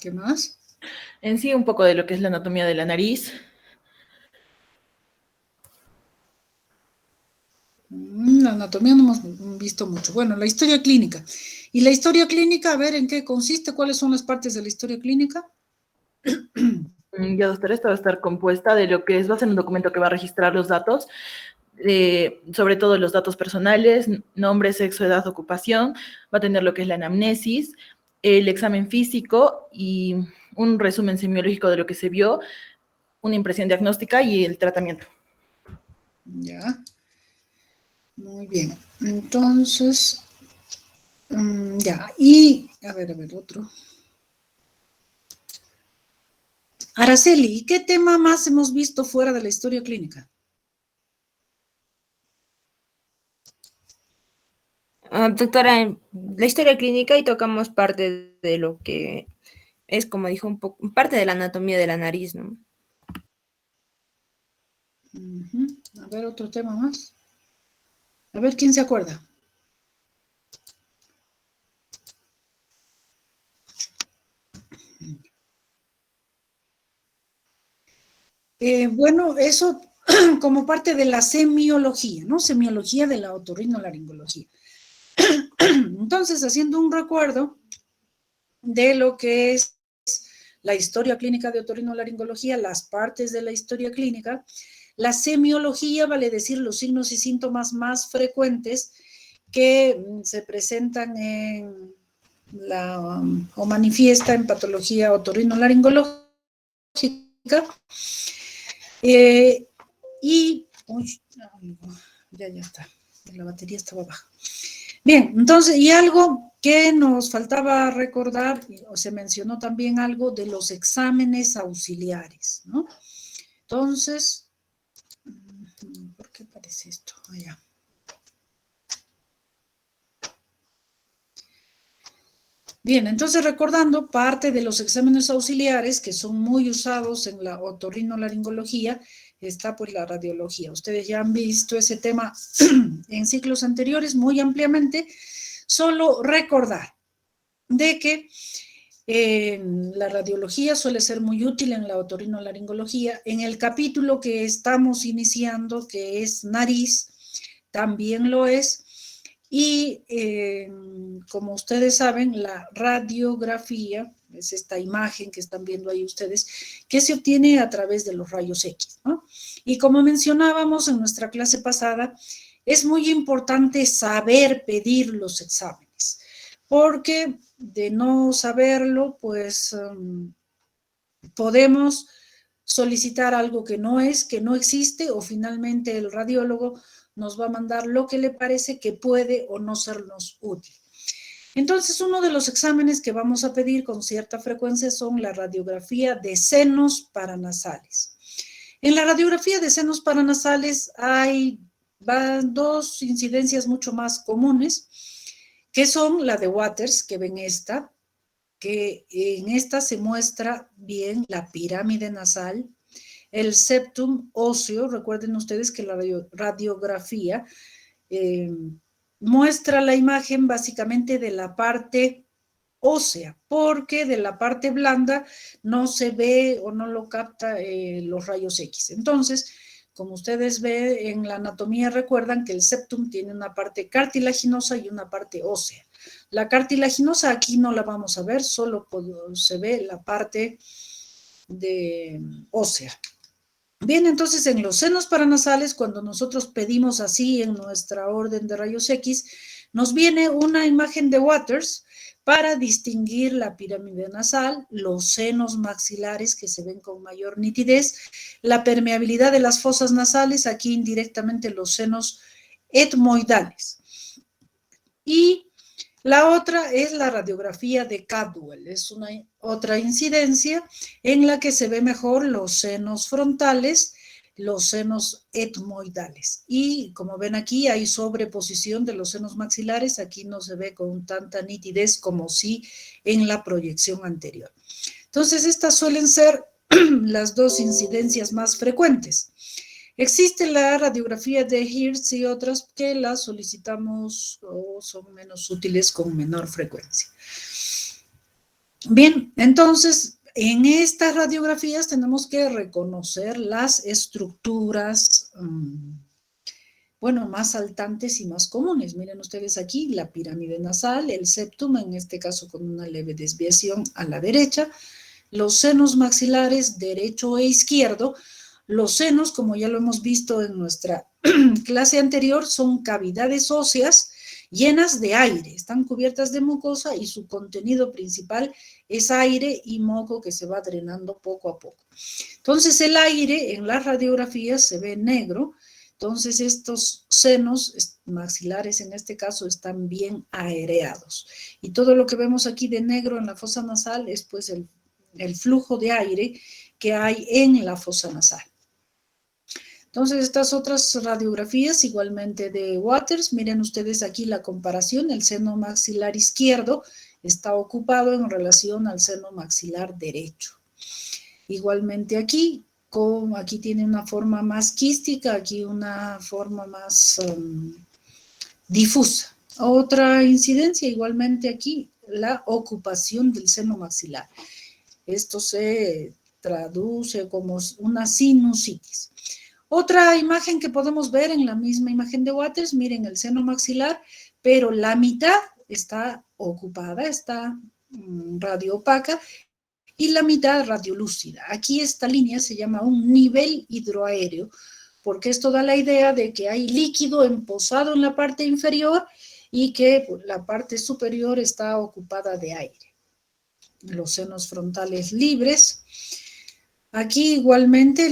¿Qué más? En sí, un poco de lo que es la anatomía de la nariz. La anatomía no hemos visto mucho. Bueno, la historia clínica. ¿Y la historia clínica, a ver, en qué consiste? ¿Cuáles son las partes de la historia clínica? Ya, doctora, esta va a estar compuesta de lo que es, va a ser un documento que va a registrar los datos, sobre todo los datos personales, nombre, sexo, edad, ocupación, va a tener lo que es la anamnesis, el examen físico y un resumen semiológico de lo que se vio, una impresión diagnóstica y el tratamiento. Ya. Muy bien. Entonces, ya. Y, a ver, otro. Araceli, ¿qué tema más hemos visto fuera de la historia clínica? Doctora, en la historia clínica y tocamos parte de lo que es, como dijo, un poco, parte de la anatomía de la nariz, ¿no? A ver, otro tema más. A ver, ¿quién se acuerda? Bueno, eso como parte de la semiología, ¿no? Semiología de la otorrinolaringología. Entonces, haciendo un recuerdo de lo que es la historia clínica de otorrinolaringología, las partes de la historia clínica, la semiología vale decir los signos y síntomas más frecuentes que se presentan en la o manifiesta en patología otorrinolaringológica. Y uy, ya está, la batería estaba baja. Bien, entonces, y algo que nos faltaba recordar, o se mencionó también algo de los exámenes auxiliares, ¿no? Entonces, ¿por qué aparece esto? Allá. Bien, entonces recordando parte de los exámenes auxiliares que son muy usados en la otorrinolaringología, está pues la radiología. Ustedes ya han visto ese tema en ciclos anteriores muy ampliamente. Solo recordar de que la radiología suele ser muy útil en la otorrinolaringología. En el capítulo que estamos iniciando, que es nariz, también lo es. Y como ustedes saben, la radiografía es esta imagen que están viendo ahí ustedes, que se obtiene a través de los rayos X, ¿no? Y como mencionábamos en nuestra clase pasada, es muy importante saber pedir los exámenes, porque de no saberlo, pues podemos solicitar algo que no es, que no existe, o finalmente el radiólogo nos va a mandar lo que le parece que puede o no sernos útil. Entonces, uno de los exámenes que vamos a pedir con cierta frecuencia son la radiografía de senos paranasales. En la radiografía de senos paranasales hay dos incidencias mucho más comunes, que son la de Waters, que ven esta, que en esta se muestra bien la pirámide nasal, el septum óseo. Recuerden ustedes que la radiografía muestra la imagen básicamente de la parte ósea, porque de la parte blanda no se ve o no lo capta los rayos X. Entonces, como ustedes ven en la anatomía, recuerdan que el septum tiene una parte cartilaginosa y una parte ósea. La cartilaginosa aquí no la vamos a ver, solo se ve la parte de ósea. Bien, entonces en los senos paranasales, cuando nosotros pedimos así en nuestra orden de rayos X, nos viene una imagen de Waters para distinguir la pirámide nasal, los senos maxilares que se ven con mayor nitidez, la permeabilidad de las fosas nasales, aquí indirectamente los senos etmoidales. Y la otra es la radiografía de Cadwell, es una otra incidencia en la que se ve mejor los senos frontales, los senos etmoidales. Y como ven aquí hay sobreposición de los senos maxilares, aquí no se ve con tanta nitidez como sí en la proyección anterior. Entonces estas suelen ser las dos incidencias más frecuentes. Existe la radiografía de Hirsch y otras que las solicitamos o son menos útiles con menor frecuencia. Bien, entonces, en estas radiografías tenemos que reconocer las estructuras, bueno, más saltantes y más comunes. Miren ustedes aquí la pirámide nasal, el septum, en este caso con una leve desviación a la derecha, los senos maxilares derecho e izquierdo. Los senos, como ya lo hemos visto en nuestra clase anterior, son cavidades óseas llenas de aire, están cubiertas de mucosa y su contenido principal es aire y moco que se va drenando poco a poco. Entonces el aire en las radiografías se ve negro, entonces estos senos maxilares en este caso están bien aereados. Y todo lo que vemos aquí de negro en la fosa nasal es pues el flujo de aire que hay en la fosa nasal. Entonces, estas otras radiografías, igualmente de Waters, miren ustedes aquí la comparación, el seno maxilar izquierdo está ocupado en relación al seno maxilar derecho. Igualmente aquí tiene una forma más quística, aquí una forma más difusa. Otra incidencia, igualmente aquí, la ocupación del seno maxilar. Esto se traduce como una sinusitis. Otra imagen que podemos ver en la misma imagen de Waters, miren el seno maxilar, pero la mitad está ocupada, está radioopaca, y la mitad radiolúcida. Aquí esta línea se llama un nivel hidroaéreo, porque esto da la idea de que hay líquido emposado en la parte inferior y que la parte superior está ocupada de aire. Los senos frontales libres. Aquí igualmente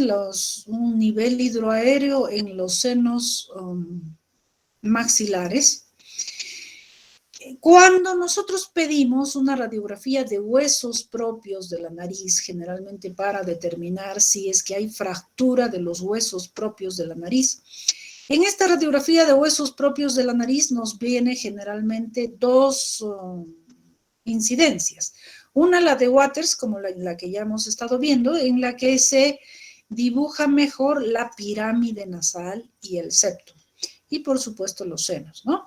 un nivel hidroaéreo en los senos maxilares. Cuando nosotros pedimos una radiografía de huesos propios de la nariz, generalmente para determinar si es que hay fractura de los huesos propios de la nariz, en esta radiografía de huesos propios de la nariz nos viene generalmente dos incidencias. Una, la de Waters, como la que ya hemos estado viendo, en la que se dibuja mejor la pirámide nasal y el septum. Y por supuesto los senos, ¿no?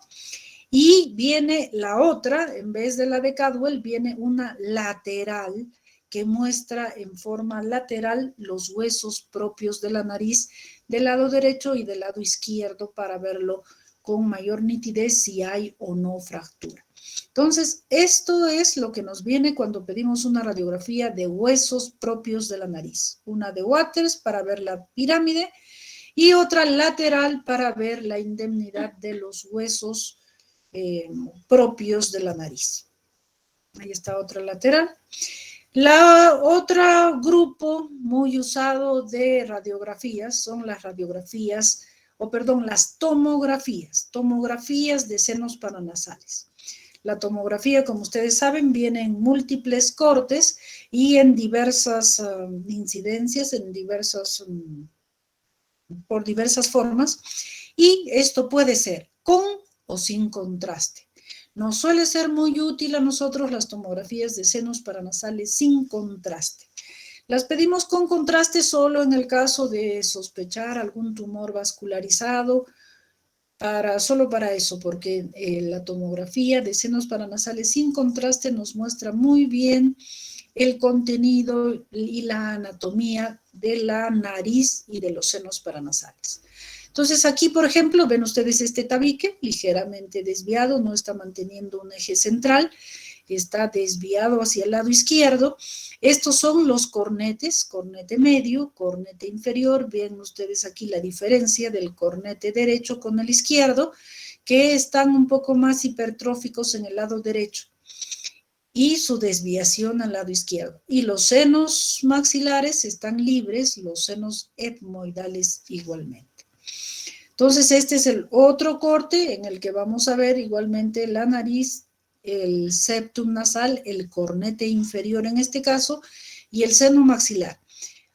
Y viene la otra, en vez de la de Cadwell, viene una lateral que muestra en forma lateral los huesos propios de la nariz del lado derecho y del lado izquierdo para verlo con mayor nitidez si hay o no fractura. Entonces, esto es lo que nos viene cuando pedimos una radiografía de huesos propios de la nariz. Una de Waters para ver la pirámide y otra lateral para ver la indemnidad de los huesos propios de la nariz. Ahí está otra lateral. La otro grupo muy usado de radiografías son las radiografías, las tomografías de senos paranasales. La tomografía, como ustedes saben, viene en múltiples cortes y en diversas incidencias, por diversas formas, y esto puede ser con o sin contraste. Nos suele ser muy útil a nosotros las tomografías de senos paranasales sin contraste. Las pedimos con contraste solo en el caso de sospechar algún tumor vascularizado, solo para eso, porque la tomografía de senos paranasales sin contraste nos muestra muy bien el contenido y la anatomía de la nariz y de los senos paranasales. Entonces aquí, por ejemplo, ven ustedes este tabique ligeramente desviado, no está manteniendo un eje central, está desviado hacia el lado izquierdo. Estos son los cornetes, cornete medio, cornete inferior. Ven ustedes aquí la diferencia del cornete derecho con el izquierdo, que están un poco más hipertróficos en el lado derecho y su desviación al lado izquierdo. Y los senos maxilares están libres, los senos etmoidales igualmente. Entonces, este es el otro corte en el que vamos a ver igualmente la nariz, el septum nasal, el cornete inferior en este caso, y el seno maxilar.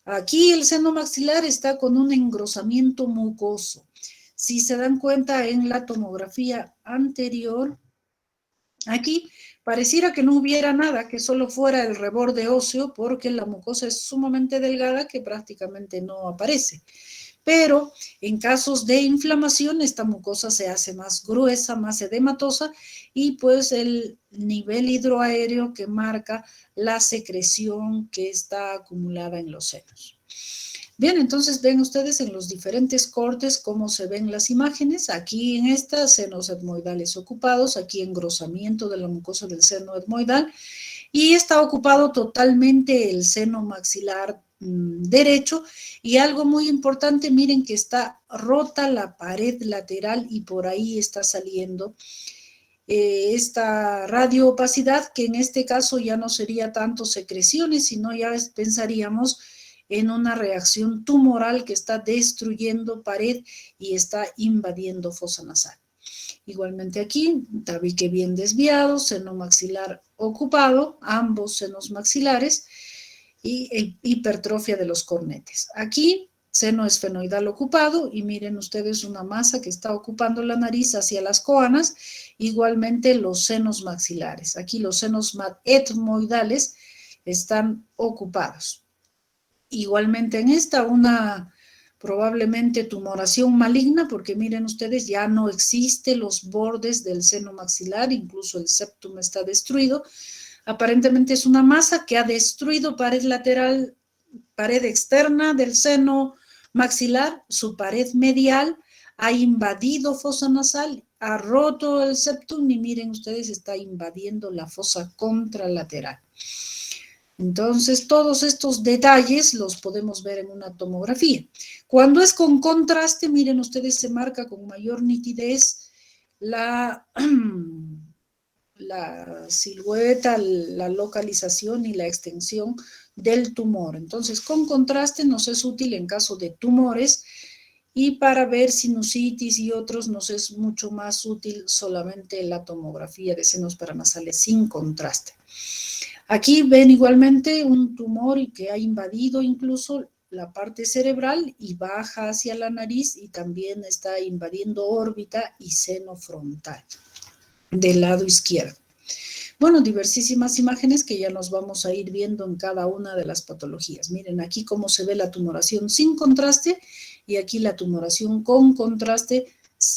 Aquí el seno maxilar está con un engrosamiento mucoso. Si se dan cuenta en la tomografía anterior, aquí pareciera que no hubiera nada, que solo fuera el reborde óseo, porque la mucosa es sumamente delgada que prácticamente no aparece. pero en casos de inflamación esta mucosa se hace más gruesa, más edematosa y pues el nivel hidroaéreo que marca la secreción que está acumulada en los senos. Bien, entonces ven ustedes en los diferentes cortes cómo se ven las imágenes. Aquí en esta, senos etmoidales ocupados, aquí engrosamiento de la mucosa del seno etmoidal, y está ocupado totalmente el seno maxilar derecho, y algo muy importante, miren que está rota la pared lateral y por ahí está saliendo esta radioopacidad, que en este caso ya no sería tanto secreciones, sino ya pensaríamos en una reacción tumoral que está destruyendo pared y está invadiendo fosa nasal. Igualmente aquí, tabique bien desviado, seno maxilar ocupado, ambos senos maxilares y hipertrofia de los cornetes. Aquí, seno esfenoidal ocupado y miren ustedes una masa que está ocupando la nariz hacia las coanas, igualmente los senos maxilares. Aquí los senos etmoidales están ocupados. Igualmente en esta una probablemente tumoración maligna, porque miren ustedes, ya no existen los bordes del seno maxilar, incluso el septum está destruido. Aparentemente es una masa que ha destruido pared lateral, pared externa del seno maxilar, su pared medial, ha invadido fosa nasal, ha roto el septum y miren ustedes, está invadiendo la fosa contralateral. Entonces, todos estos detalles los podemos ver en una tomografía. Cuando es con contraste, miren ustedes, se marca con mayor nitidez la silueta, la localización y la extensión del tumor. Entonces, con contraste nos es útil en caso de tumores, y para ver sinusitis y otros nos es mucho más útil solamente la tomografía de senos paranasales sin contraste. Aquí ven igualmente un tumor que ha invadido incluso la parte cerebral y baja hacia la nariz, y también está invadiendo órbita y seno frontal del lado izquierdo. Bueno, diversísimas imágenes que ya nos vamos a ir viendo en cada una de las patologías. Miren aquí cómo se ve la tumoración sin contraste y aquí la tumoración con contraste,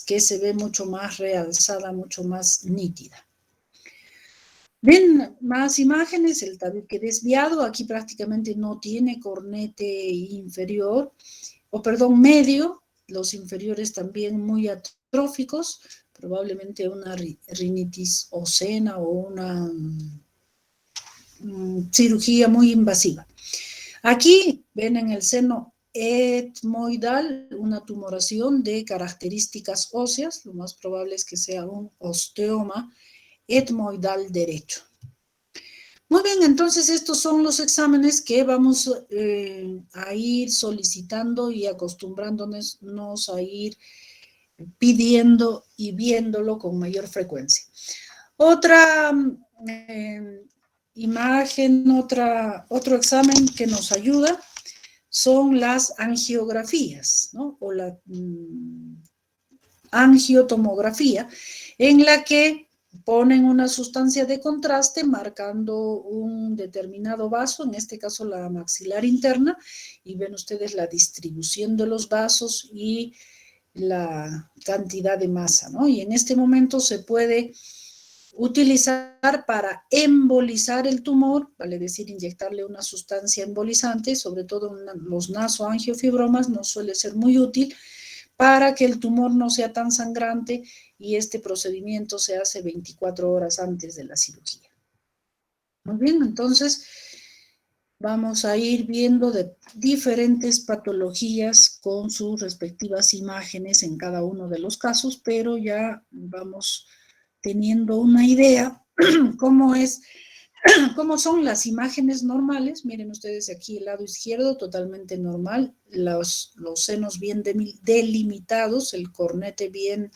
que se ve mucho más realzada, mucho más nítida. Ven más imágenes, el tabique desviado, aquí prácticamente no tiene cornete inferior, medio, los inferiores también muy atróficos, probablemente una rinitis ocena o una cirugía muy invasiva. Aquí ven en el seno etmoidal una tumoración de características óseas, lo más probable es que sea un osteoma etmoidal derecho. Muy bien, entonces estos son los exámenes que vamos a ir solicitando y acostumbrándonos a ir pidiendo y viéndolo con mayor frecuencia. Otra imagen, otro examen que nos ayuda son las angiografías, ¿no? O la angiotomografía, en la que ponen una sustancia de contraste marcando un determinado vaso, en este caso la maxilar interna, y ven ustedes la distribución de los vasos y la cantidad de masa, ¿no? Y en este momento se puede utilizar para embolizar el tumor, vale decir, inyectarle una sustancia embolizante, sobre todo en los nasoangiofibromas, no suele ser muy útil, para que el tumor no sea tan sangrante, y este procedimiento se hace 24 horas antes de la cirugía. Muy bien, entonces vamos a ir viendo de diferentes patologías con sus respectivas imágenes en cada uno de los casos, pero ya vamos teniendo una idea cómo son las imágenes normales. Miren ustedes aquí el lado izquierdo totalmente normal, los senos bien delimitados, el cornete bien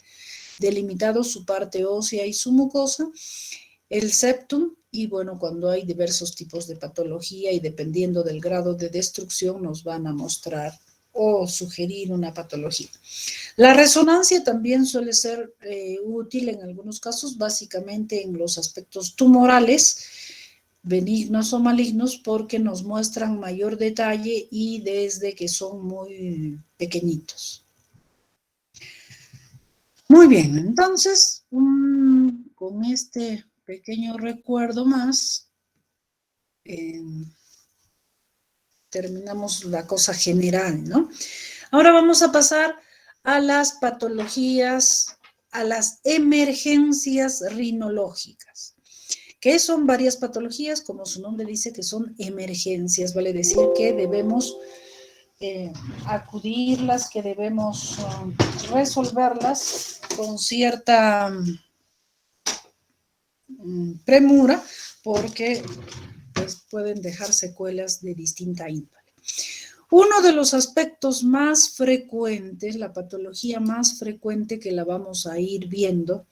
delimitado, su parte ósea y su mucosa, el septum, y bueno, cuando hay diversos tipos de patología y dependiendo del grado de destrucción nos van a mostrar o sugerir una patología. La resonancia también suele ser útil en algunos casos, básicamente en los aspectos tumorales, benignos o malignos porque nos muestran mayor detalle y desde que son muy pequeñitos. Muy bien, entonces, con este pequeño recuerdo más, terminamos la cosa general, ¿no? Ahora vamos a pasar a las patologías, a las emergencias rinológicas, que son varias patologías, como su nombre dice, que son emergencias, vale decir que debemos acudirlas, que debemos resolverlas con cierta premura, porque pues, pueden dejar secuelas de distinta índole. Uno de los aspectos más frecuentes, la patología más frecuente que la vamos a ir viendo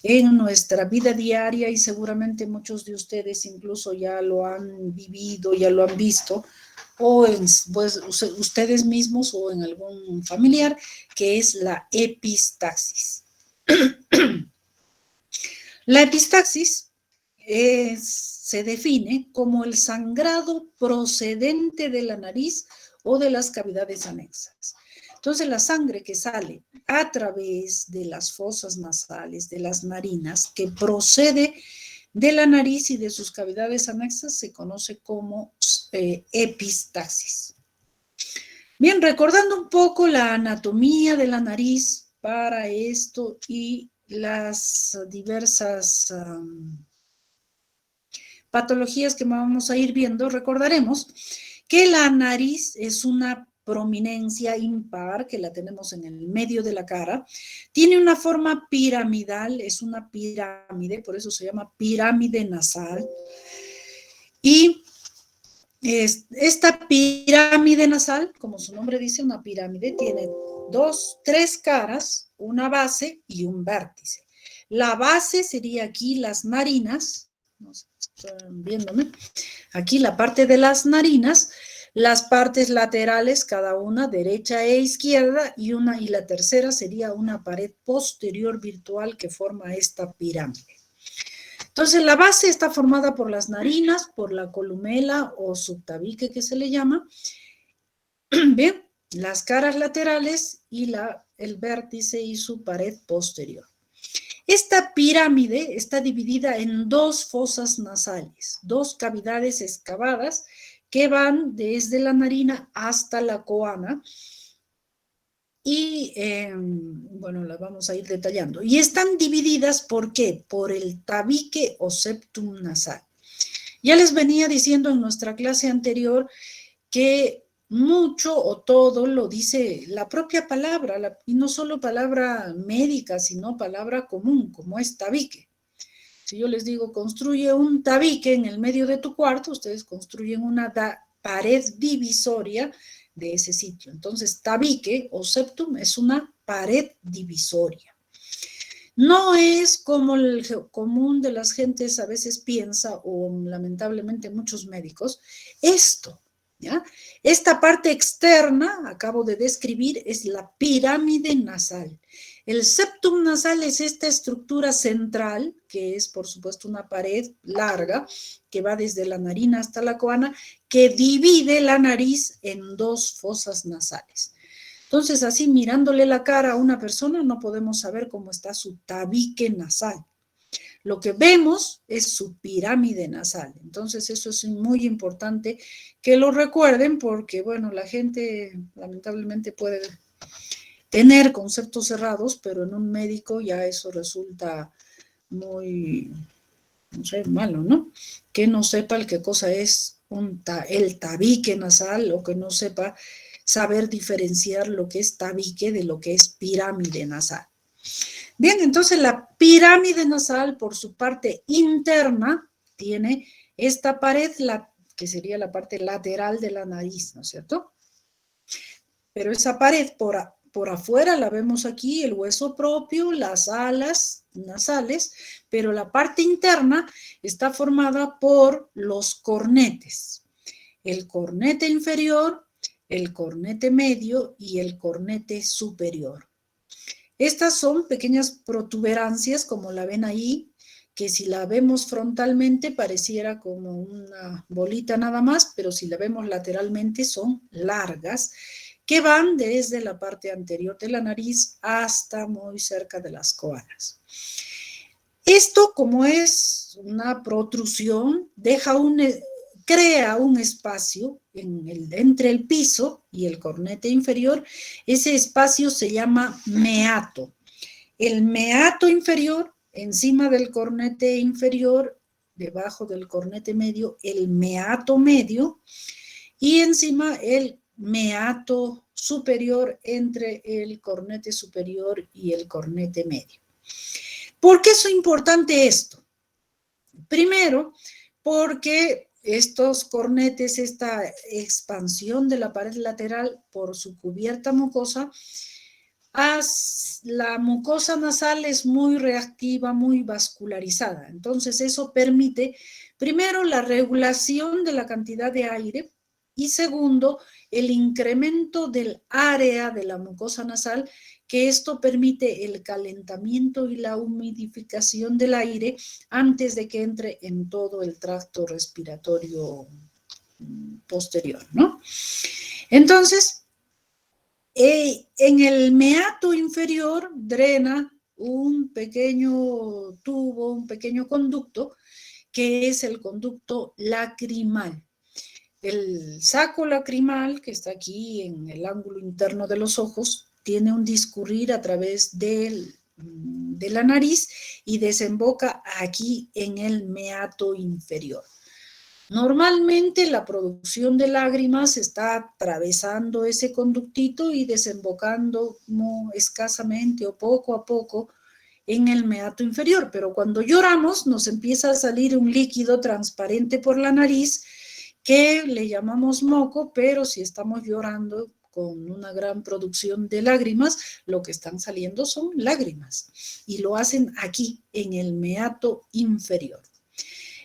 en nuestra vida diaria, y seguramente muchos de ustedes incluso ya lo han vivido, ya lo han visto, o en, pues, ustedes mismos o en algún familiar, que es la epistaxis. La epistaxis se define como el sangrado procedente de la nariz o de las cavidades anexas. Entonces, la sangre que sale a través de las fosas nasales, de las narinas, que procede de la nariz y de sus cavidades anexas, se conoce como epistaxis. Bien, recordando un poco la anatomía de la nariz para esto y las diversas patologías que vamos a ir viendo, recordaremos que la nariz es una prominencia impar, que la tenemos en el medio de la cara, tiene una forma piramidal, es una pirámide, por eso se llama pirámide nasal, y esta pirámide nasal, como su nombre dice, una pirámide, tiene tres caras, una base y un vértice. La base sería aquí las narinas, no sé si están viéndome, aquí la parte de las narinas, las partes laterales, cada una, derecha e izquierda, y la tercera sería una pared posterior virtual que forma esta pirámide. Entonces, la base está formada por las narinas, por la columela o subtabique que se le llama. Bien, las caras laterales y el vértice y su pared posterior. Esta pirámide está dividida en dos fosas nasales, dos cavidades excavadas que van desde la narina hasta la coana. Y bueno, las vamos a ir detallando. Y están divididas, ¿por qué? Por el tabique o septum nasal. Ya les venía diciendo en nuestra clase anterior que mucho o todo lo dice la propia palabra, y no solo palabra médica, sino palabra común, como es tabique. Si yo les digo, construye un tabique en el medio de tu cuarto, ustedes construyen una pared divisoria de ese sitio. Entonces, tabique o septum es una pared divisoria. No es como el común de las gentes a veces piensa, o lamentablemente muchos médicos, esto, ¿ya? Esta parte externa, acabo de describir, es la pirámide nasal. El septum nasal es esta estructura central, que es por supuesto una pared larga, que va desde la narina hasta la coana, que divide la nariz en dos fosas nasales. Entonces, así mirándole la cara a una persona, no podemos saber cómo está su tabique nasal. Lo que vemos es su pirámide nasal. Entonces, eso es muy importante que lo recuerden porque, bueno, la gente lamentablemente puede tener conceptos cerrados, pero en un médico ya eso resulta muy, no sé, malo, ¿no? Que no sepa qué cosa es el tabique nasal, o que no sepa saber diferenciar lo que es tabique de lo que es pirámide nasal. Bien, entonces la pirámide nasal, por su parte interna, tiene esta pared, que sería la parte lateral de la nariz, ¿no es cierto? Pero esa pared por afuera la vemos aquí, el hueso propio, las alas nasales, pero la parte interna está formada por los cornetes. El cornete inferior, el cornete medio y el cornete superior. Estas son pequeñas protuberancias, como la ven ahí, que si la vemos frontalmente pareciera como una bolita nada más, pero si la vemos lateralmente son largas, que van desde la parte anterior de la nariz hasta muy cerca de las coanas. Esto, como es una protrusión, crea un espacio entre el piso y el cornete inferior. Ese espacio se llama meato. El meato inferior, encima del cornete inferior, debajo del cornete medio, el meato medio, y encima el meato superior entre el cornete superior y el cornete medio. ¿Por qué es importante esto? Primero, porque estos cornetes, esta expansión de la pared lateral por su cubierta mucosa, la mucosa nasal es muy reactiva, muy vascularizada. Entonces, eso permite, primero, la regulación de la cantidad de aire y segundo, el incremento del área de la mucosa nasal, que esto permite el calentamiento y la humidificación del aire antes de que entre en todo el tracto respiratorio posterior, ¿no? Entonces, en el meato inferior drena un pequeño tubo, un pequeño conducto, que es el conducto lacrimal. El saco lacrimal, que está aquí en el ángulo interno de los ojos, tiene un discurrir a través de la nariz y desemboca aquí en el meato inferior. Normalmente la producción de lágrimas está atravesando ese conductito y desembocando como escasamente o poco a poco en el meato inferior, pero cuando lloramos nos empieza a salir un líquido transparente por la nariz que le llamamos moco, pero si estamos llorando con una gran producción de lágrimas, lo que están saliendo son lágrimas y lo hacen aquí en el meato inferior.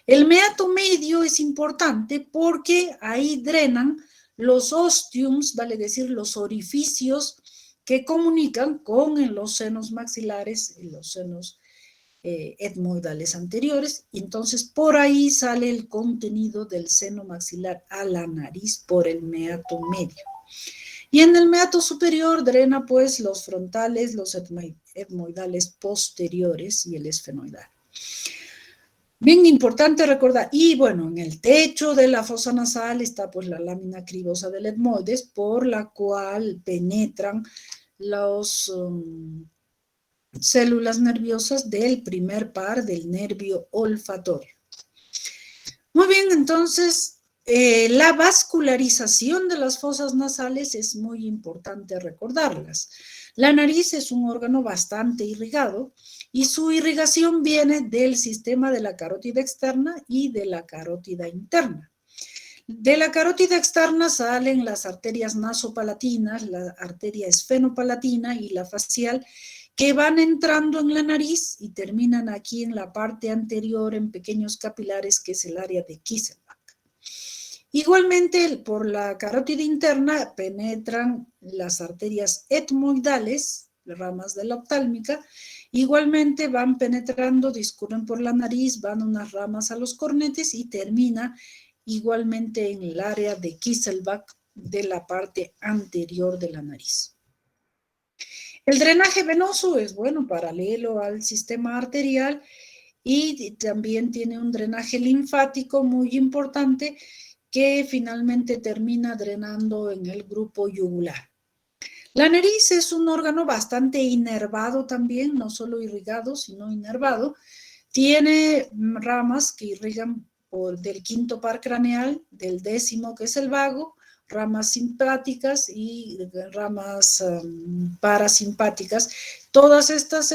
El meato medio es importante porque ahí drenan los ostiums, vale decir los orificios que comunican con los senos maxilares y los senos etmoidales anteriores, y entonces por ahí sale el contenido del seno maxilar a la nariz por el meato medio. Y en el meato superior drena pues los frontales, los etmoidales posteriores y el esfenoidal. Bien importante recordar, y bueno, en el techo de la fosa nasal está pues la lámina cribosa del etmoides por la cual penetran los células nerviosas del primer par del nervio olfatorio. Muy bien, entonces la vascularización de las fosas nasales es muy importante recordarlas. La nariz es un órgano bastante irrigado y su irrigación viene del sistema de la carótida externa y de la carótida interna. De la carótida externa salen las arterias nasopalatinas, la arteria esfenopalatina y la facial, que van entrando en la nariz y terminan aquí en la parte anterior en pequeños capilares, que es el área de Kisselbach. Igualmente, por la carótida interna penetran las arterias etmoidales, ramas de la oftálmica, igualmente van penetrando, discurren por la nariz, van unas ramas a los cornetes y termina igualmente en el área de Kisselbach de la parte anterior de la nariz. El drenaje venoso es, bueno, paralelo al sistema arterial y también tiene un drenaje linfático muy importante que finalmente termina drenando en el grupo yugular. La nariz es un órgano bastante inervado también, no solo irrigado, sino inervado. Tiene ramas que irrigan del quinto par craneal, del décimo que es el vago, ramas simpáticas y ramas parasimpáticas. Todas estas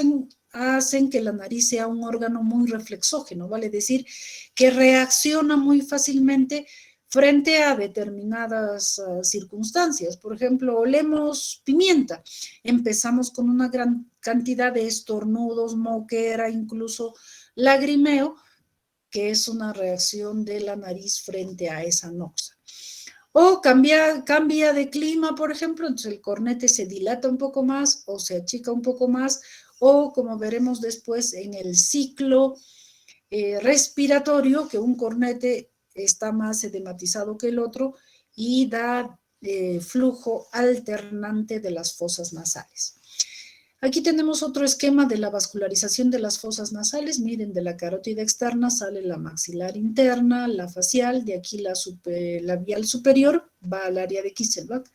hacen que la nariz sea un órgano muy reflexógeno, vale decir que reacciona muy fácilmente frente a determinadas circunstancias. Por ejemplo, olemos pimienta, empezamos con una gran cantidad de estornudos, moquera, incluso lagrimeo, que es una reacción de la nariz frente a esa noxa. O cambia de clima, por ejemplo, entonces el cornete se dilata un poco más o se achica un poco más, o como veremos después en el ciclo respiratorio, que un cornete está más edematizado que el otro y da flujo alternante de las fosas nasales. Aquí tenemos otro esquema de la vascularización de las fosas nasales. Miren, de la carótida externa sale la maxilar interna, la facial, de aquí la labial superior va al área de Kisselbach.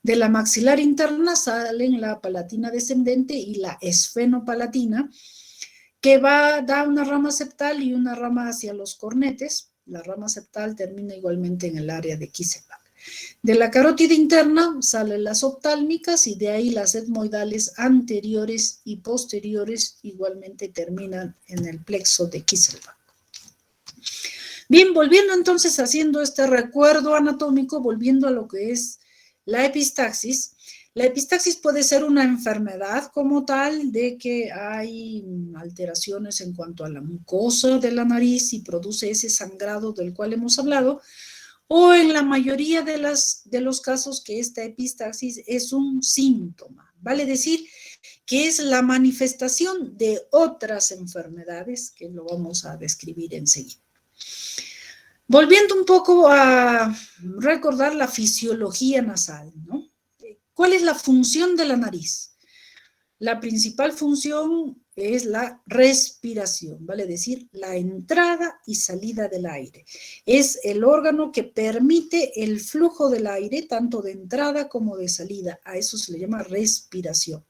De la maxilar interna salen la palatina descendente y la esfenopalatina, que da una rama septal y una rama hacia los cornetes. La rama septal termina igualmente en el área de Kisselbach. De la carótida interna salen las oftálmicas y de ahí las etmoidales anteriores y posteriores igualmente terminan en el plexo de Kisselbach. Bien, volviendo entonces, haciendo este recuerdo anatómico, volviendo a lo que es la epistaxis. La epistaxis puede ser una enfermedad como tal, de que hay alteraciones en cuanto a la mucosa de la nariz y produce ese sangrado del cual hemos hablado, o en la mayoría de los casos que esta epistaxis es un síntoma, vale decir que es la manifestación de otras enfermedades que lo vamos a describir enseguida. Volviendo un poco a recordar la fisiología nasal, ¿no? ¿Cuál es la función de la nariz? La principal función es la respiración, vale decir, la entrada y salida del aire. Es el órgano que permite el flujo del aire, tanto de entrada como de salida. A eso se le llama respiración.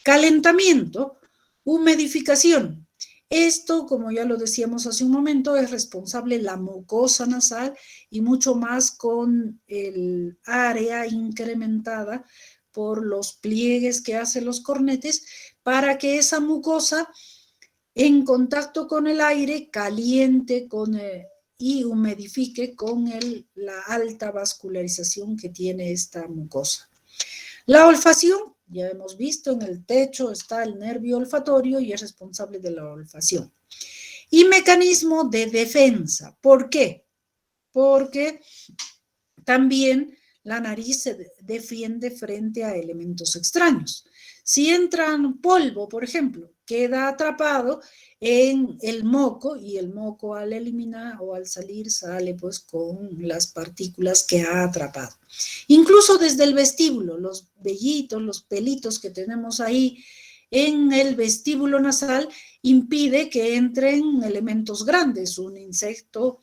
Calentamiento, humidificación. Esto, como ya lo decíamos hace un momento, es responsable la mucosa nasal y mucho más con el área incrementada por los pliegues que hacen los cornetes, para que esa mucosa, en contacto con el aire, caliente y humidifique con la alta vascularización que tiene esta mucosa. La olfacción, ya hemos visto, en el techo está el nervio olfatorio y es responsable de la olfacción. Y mecanismo de defensa. ¿Por qué? Porque también la nariz se defiende frente a elementos extraños. Si entra polvo, por ejemplo, queda atrapado en el moco y el moco al eliminar o al salir sale pues con las partículas que ha atrapado. Incluso desde el vestíbulo, los vellitos, los pelitos que tenemos ahí en el vestíbulo nasal impide que entren elementos grandes, un insecto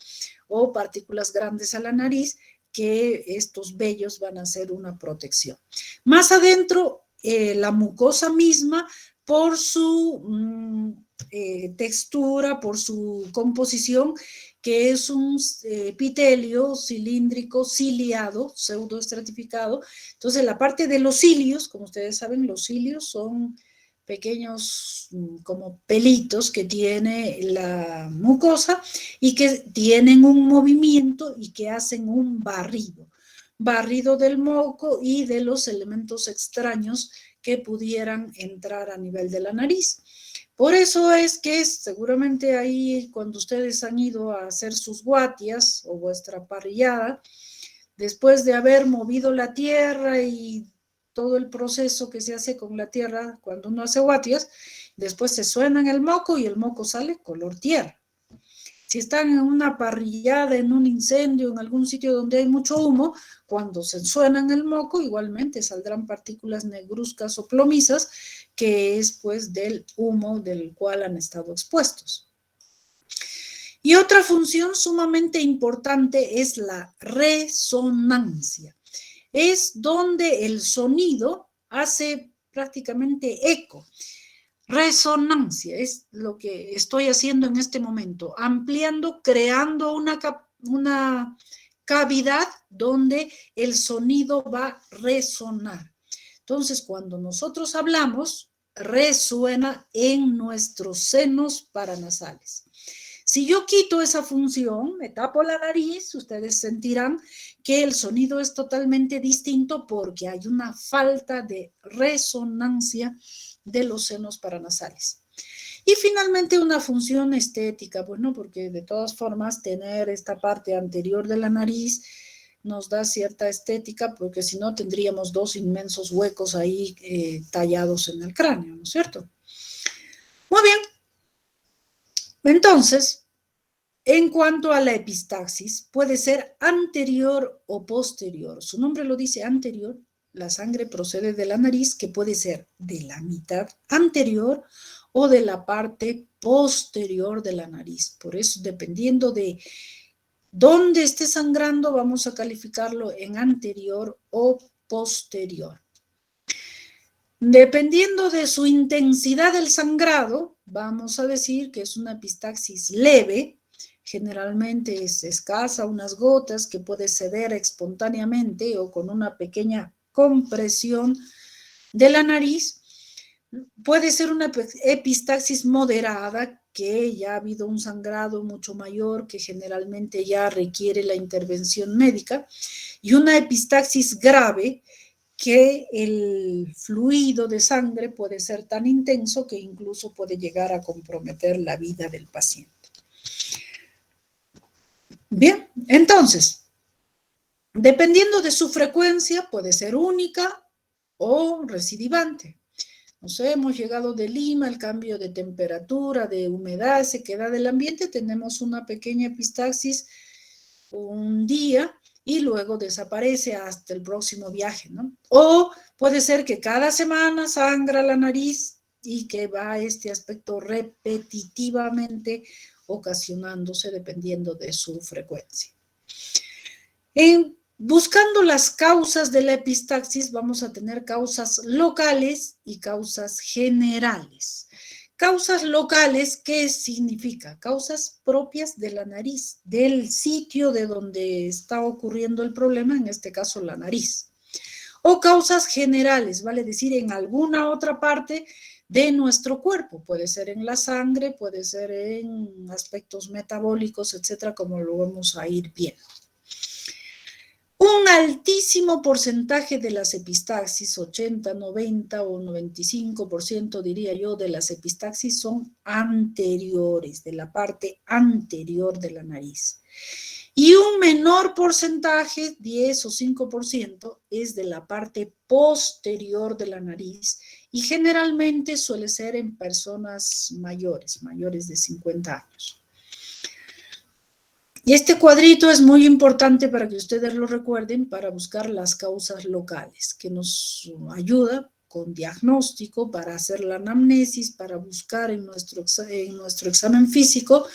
o partículas grandes a la nariz, que estos vellos van a ser una protección. Más adentro, la mucosa misma, por su textura, por su composición, que es un epitelio cilíndrico ciliado, pseudoestratificado. Entonces, la parte de los cilios, como ustedes saben, los cilios son pequeños como pelitos que tiene la mucosa y que tienen un movimiento y que hacen un barrido del moco y de los elementos extraños que pudieran entrar a nivel de la nariz. Por eso es que seguramente ahí, cuando ustedes han ido a hacer sus guatias o vuestra parrillada, después de haber movido la tierra y todo el proceso que se hace con la tierra cuando uno hace guatias, después se suena en el moco y el moco sale color tierra. Si están en una parrillada, en un incendio, en algún sitio donde hay mucho humo, cuando se suena en el moco, igualmente saldrán partículas negruzcas o plomizas, que es pues del humo del cual han estado expuestos. Y otra función sumamente importante es la resonancia. Es donde el sonido hace prácticamente eco. Resonancia es lo que estoy haciendo en este momento, ampliando, creando una cavidad donde el sonido va a resonar. Entonces, cuando nosotros hablamos, resuena en nuestros senos paranasales. Si yo quito esa función, me tapo la nariz, ustedes sentirán que el sonido es totalmente distinto porque hay una falta de resonancia de los senos paranasales. Y finalmente una función estética, bueno, porque de todas formas tener esta parte anterior de la nariz nos da cierta estética, porque si no tendríamos dos inmensos huecos ahí tallados en el cráneo, ¿no es cierto? Muy bien. Entonces, en cuanto a la epistaxis, puede ser anterior o posterior. Su nombre lo dice anterior. La sangre procede de la nariz, que puede ser de la mitad anterior o de la parte posterior de la nariz. Por eso, dependiendo de dónde esté sangrando, vamos a calificarlo en anterior o posterior. Dependiendo de su intensidad del sangrado, vamos a decir que es una epistaxis leve. Generalmente es escasa, unas gotas que puede ceder espontáneamente o con una pequeña compresión de la nariz. Puede ser una epistaxis moderada, que ya ha habido un sangrado mucho mayor, que generalmente ya requiere la intervención médica, y una epistaxis grave, que el fluido de sangre puede ser tan intenso que incluso puede llegar a comprometer la vida del paciente. Bien, entonces, dependiendo de su frecuencia, puede ser única o recidivante. No sé, hemos llegado de Lima, el cambio de temperatura, de humedad, sequedad del ambiente, tenemos una pequeña epistaxis un día y luego desaparece hasta el próximo viaje, ¿no? O puede ser que cada semana sangra la nariz y que va este aspecto repetitivamente ocasionándose dependiendo de su frecuencia. Buscando las causas de la epistaxis, vamos a tener causas locales y causas generales. Causas locales, ¿qué significa? Causas propias de la nariz, del sitio de donde está ocurriendo el problema, en este caso la nariz. O causas generales, vale decir, en alguna otra parte de nuestro cuerpo. Puede ser en la sangre, puede ser en aspectos metabólicos, etcétera, como lo vamos a ir viendo. Un altísimo porcentaje de las epistaxis, 80, 90 o 95% diría yo, de las epistaxis son anteriores, de la parte anterior de la nariz. Y un menor porcentaje, 10 o 5%, es de la parte posterior de la nariz y generalmente suele ser en personas mayores de 50 años. Y este cuadrito es muy importante para que ustedes lo recuerden para buscar las causas locales, que nos ayuda con diagnóstico para hacer la anamnesis, para buscar en nuestro examen físico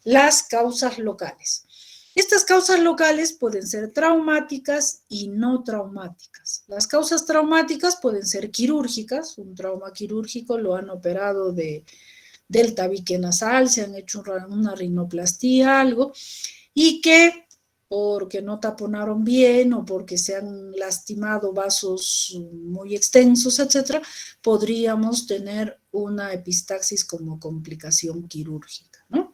las causas locales. Estas causas locales pueden ser traumáticas y no traumáticas. Las causas traumáticas pueden ser quirúrgicas, un trauma quirúrgico, lo han operado del tabique nasal, se han hecho una rinoplastía, algo, y que porque no taponaron bien o porque se han lastimado vasos muy extensos, etcétera, podríamos tener una epistaxis como complicación quirúrgica, ¿no?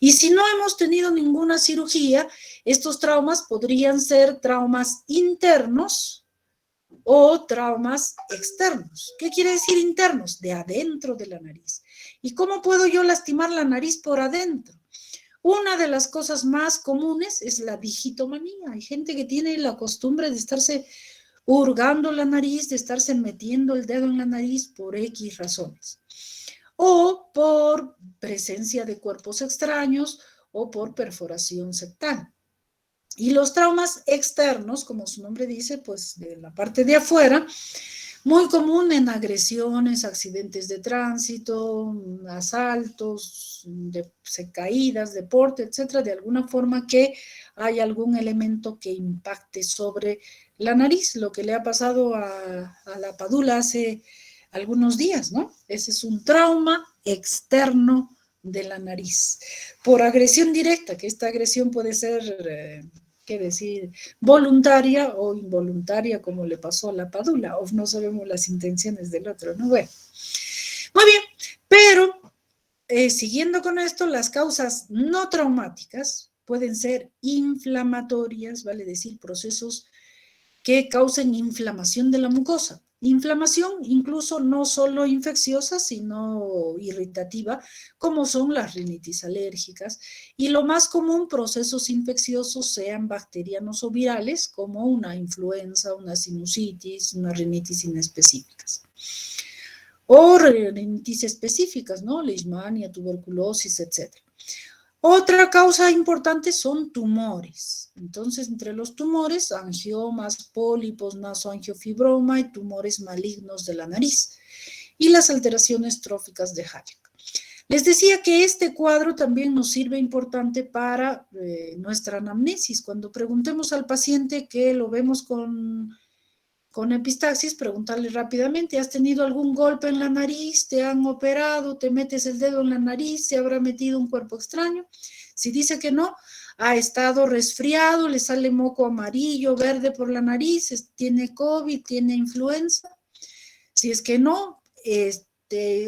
Y si no hemos tenido ninguna cirugía, estos traumas podrían ser traumas internos o traumas externos. ¿Qué quiere decir internos? De adentro de la nariz. ¿Y cómo puedo yo lastimar la nariz por adentro? Una de las cosas más comunes es la digitomanía. Hay gente que tiene la costumbre de estarse hurgando la nariz, de estarse metiendo el dedo en la nariz por X razones. O por presencia de cuerpos extraños o por perforación septal. Y los traumas externos, como su nombre dice, pues de la parte de afuera, muy común en agresiones, accidentes de tránsito, asaltos, caídas, deporte, etcétera, de alguna forma que hay algún elemento que impacte sobre la nariz, lo que le ha pasado a la Padula hace algunos días, ¿no? Ese es un trauma externo de la nariz. Por agresión directa, que esta agresión puede ser... ¿qué decir? Voluntaria o involuntaria, como le pasó a la Padula, o no sabemos las intenciones del otro, ¿no? Bueno, muy bien, pero siguiendo con esto, las causas no traumáticas pueden ser inflamatorias, vale decir, procesos que causen inflamación de la mucosa. Inflamación incluso no solo infecciosa, sino irritativa, como son las rinitis alérgicas. Y lo más común, procesos infecciosos, sean bacterianos o virales, como una influenza, una sinusitis, una rinitis inespecíficas. o rinitis específicas, ¿no? Leishmania, tuberculosis, etc. Otra causa importante son tumores. Entonces, entre los tumores, angiomas, pólipos, nasoangiofibroma y tumores malignos de la nariz. Y las alteraciones tróficas de Hayek. Les decía que este cuadro también nos sirve importante para nuestra anamnesis. Cuando preguntemos al paciente que lo vemos con epistaxis, preguntarle rápidamente, ¿has tenido algún golpe en la nariz? ¿Te han operado? ¿Te metes el dedo en la nariz? ¿Se habrá metido un cuerpo extraño? Si dice que no, ha estado resfriado, le sale moco amarillo, verde por la nariz, tiene COVID, tiene influenza. Si es que no,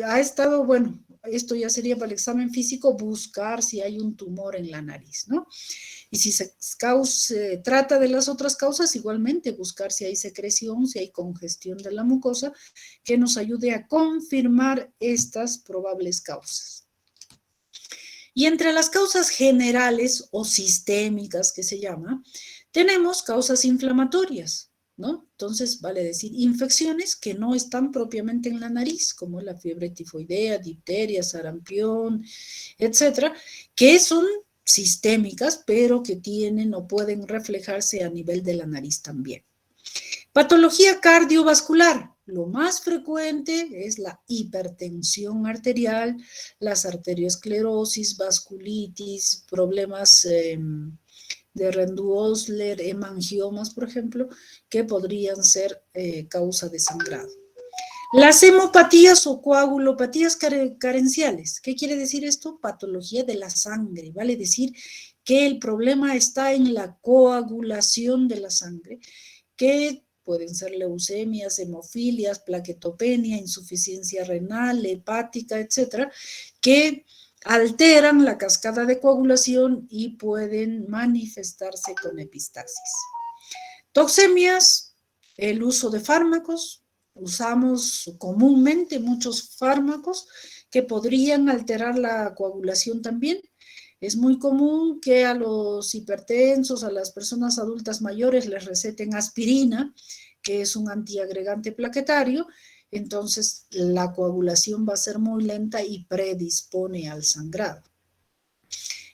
ha estado, bueno, esto ya sería para el examen físico, buscar si hay un tumor en la nariz, ¿no? Y si se trata de las otras causas, igualmente buscar si hay secreción, si hay congestión de la mucosa, que nos ayude a confirmar estas probables causas. Y entre las causas generales o sistémicas, que se llama, tenemos causas inflamatorias, ¿no? Entonces, vale decir, infecciones que no están propiamente en la nariz, como la fiebre tifoidea, difteria, sarampión, etcétera, que son sistémicas, pero que tienen o pueden reflejarse a nivel de la nariz también. Patología cardiovascular. Lo más frecuente es la hipertensión arterial, las arteriosclerosis, vasculitis, problemas de Rendu-Osler, hemangiomas, por ejemplo, que podrían ser causa de sangrado. Las hemopatías o coagulopatías carenciales. ¿Qué quiere decir esto? Patología de la sangre, vale decir que el problema está en la coagulación de la sangre, que pueden ser leucemias, hemofilias, plaquetopenia, insuficiencia renal, hepática, etcétera, que alteran la cascada de coagulación y pueden manifestarse con epistaxis. Toxemias, el uso de fármacos. Usamos comúnmente muchos fármacos que podrían alterar la coagulación también. Es muy común que a los hipertensos, a las personas adultas mayores les receten aspirina, que es un antiagregante plaquetario, entonces la coagulación va a ser muy lenta y predispone al sangrado.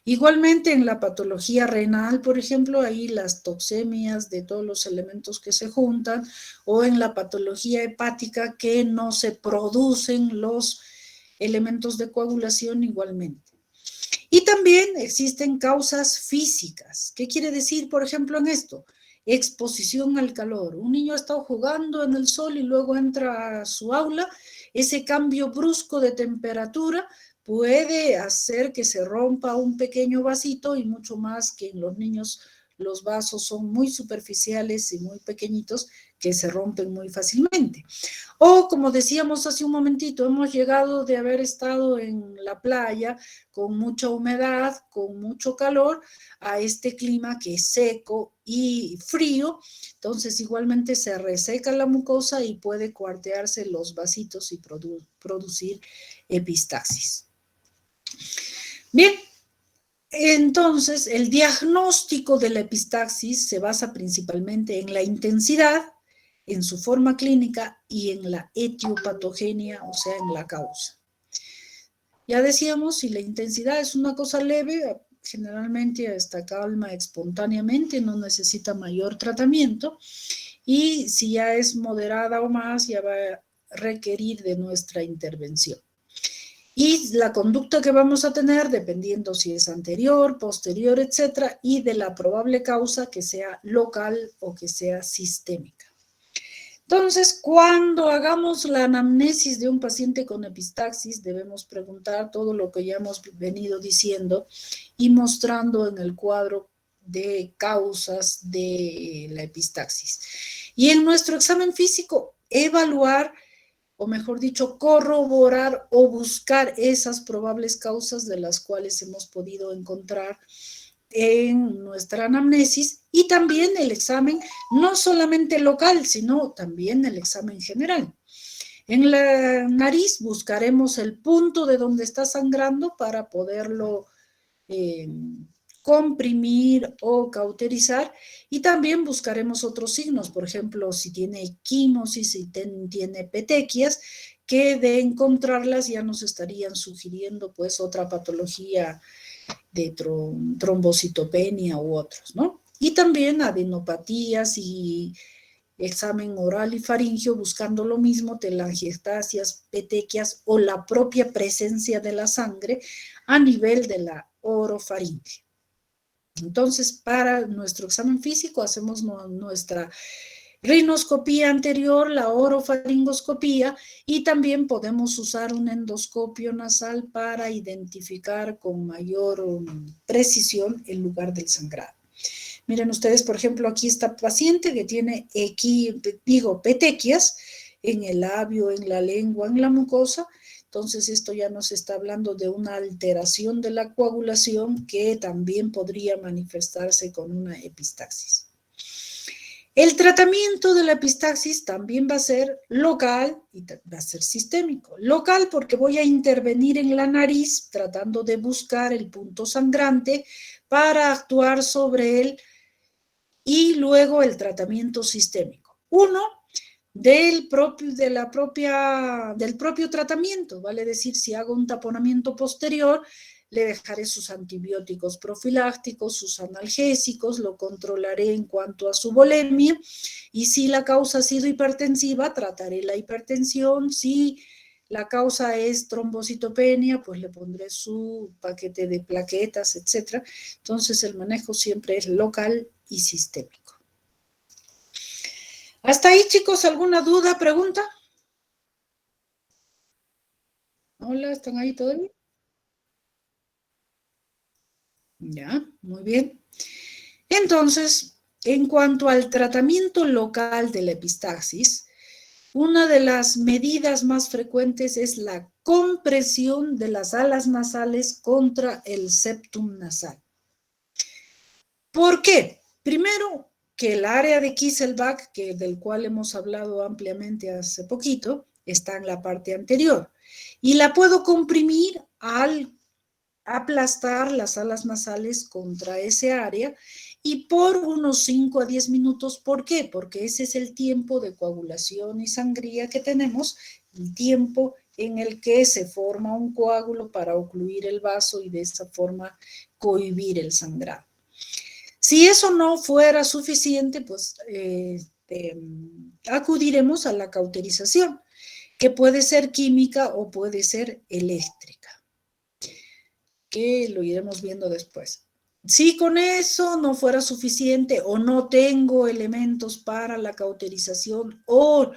Igualmente en la patología renal, por ejemplo, ahí las toxemias de todos los elementos que se juntan, o en la patología hepática que no se producen los elementos de coagulación igualmente. Y también existen causas físicas. ¿Qué quiere decir, por ejemplo, en esto? Exposición al calor. Un niño ha estado jugando en el sol y luego entra a su aula. Ese cambio brusco de temperatura puede hacer que se rompa un pequeño vasito, y mucho más que en los niños los vasos son muy superficiales y muy pequeñitos, que se rompen muy fácilmente. O, como decíamos hace un momentito, hemos llegado de haber estado en la playa con mucha humedad, con mucho calor, a este clima que es seco y frío. Entonces igualmente se reseca la mucosa y puede cuartearse los vasitos y producir epistaxis. Bien, entonces el diagnóstico de la epistaxis se basa principalmente en la intensidad, en su forma clínica y en la etiopatogenia, o sea, en la causa. Ya decíamos, si la intensidad es una cosa leve, generalmente está calma espontáneamente, no necesita mayor tratamiento, y si ya es moderada o más, ya va a requerir de nuestra intervención. Y la conducta que vamos a tener, dependiendo si es anterior, posterior, etcétera, y de la probable causa, que sea local o que sea sistémica. Entonces, cuando hagamos la anamnesis de un paciente con epistaxis, debemos preguntar todo lo que ya hemos venido diciendo y mostrando en el cuadro de causas de la epistaxis. Y en nuestro examen físico, evaluar, o mejor dicho, corroborar o buscar esas probables causas de las cuales hemos podido encontrar en nuestra anamnesis, y también el examen no solamente local, sino también el examen general. En la nariz buscaremos el punto de donde está sangrando para poderlo comprimir o cauterizar, y también buscaremos otros signos, por ejemplo, si tiene equimosis, si tiene petequias, que de encontrarlas ya nos estarían sugiriendo pues otra patología de trombocitopenia u otros, ¿no? Y también adenopatías y examen oral y faringio buscando lo mismo, telangiectasias, petequias o la propia presencia de la sangre a nivel de la orofaringe. Entonces, para nuestro examen físico hacemos nuestra rinoscopía anterior, la orofaringoscopía, y también podemos usar un endoscopio nasal para identificar con mayor precisión el lugar del sangrado. Miren ustedes, por ejemplo, aquí está paciente que tiene petequias en el labio, en la lengua, en la mucosa. Entonces, esto ya nos está hablando de una alteración de la coagulación que también podría manifestarse con una epistaxis. El tratamiento de la epistaxis también va a ser local y va a ser sistémico. Local porque voy a intervenir en la nariz tratando de buscar el punto sangrante para actuar sobre él, y luego el tratamiento sistémico. Uno, del propio tratamiento, vale decir, si hago un taponamiento posterior, le dejaré sus antibióticos profilácticos, sus analgésicos, lo controlaré en cuanto a su volemia, y si la causa ha sido hipertensiva, trataré la hipertensión. Si la causa es trombocitopenia, pues le pondré su paquete de plaquetas, etc. Entonces, el manejo siempre es local y sistémico. ¿Hasta ahí, chicos? ¿Alguna duda, pregunta? Hola, ¿están ahí todavía? Ya, muy bien. Entonces, en cuanto al tratamiento local de la epistaxis, una de las medidas más frecuentes es la compresión de las alas nasales contra el septum nasal. ¿Por qué? Primero, que el área de Kieselbach, del cual hemos hablado ampliamente hace poquito, está en la parte anterior, y la puedo comprimir al aplastar las alas nasales contra ese área, y por unos 5 a 10 minutos. ¿Por qué? Porque ese es el tiempo de coagulación y sangría que tenemos, el tiempo en el que se forma un coágulo para ocluir el vaso y de esta forma cohibir el sangrado. Si eso no fuera suficiente, pues acudiremos a la cauterización, que puede ser química o puede ser eléctrica, que lo iremos viendo después. Si con eso no fuera suficiente o no tengo elementos para la cauterización, o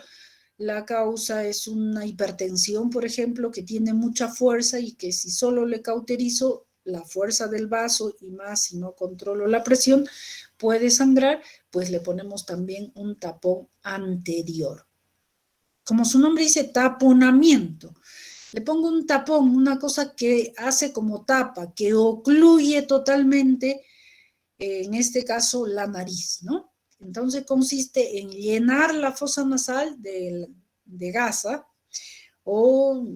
la causa es una hipertensión, por ejemplo, que tiene mucha fuerza y que si solo le cauterizo la fuerza del vaso y más si no controlo la presión, puede sangrar, pues le ponemos también un tapón anterior. Como su nombre dice, taponamiento. Le pongo un tapón, una cosa que hace como tapa, que ocluye totalmente, en este caso, la nariz, ¿no? Entonces consiste en llenar la fosa nasal de gasa, o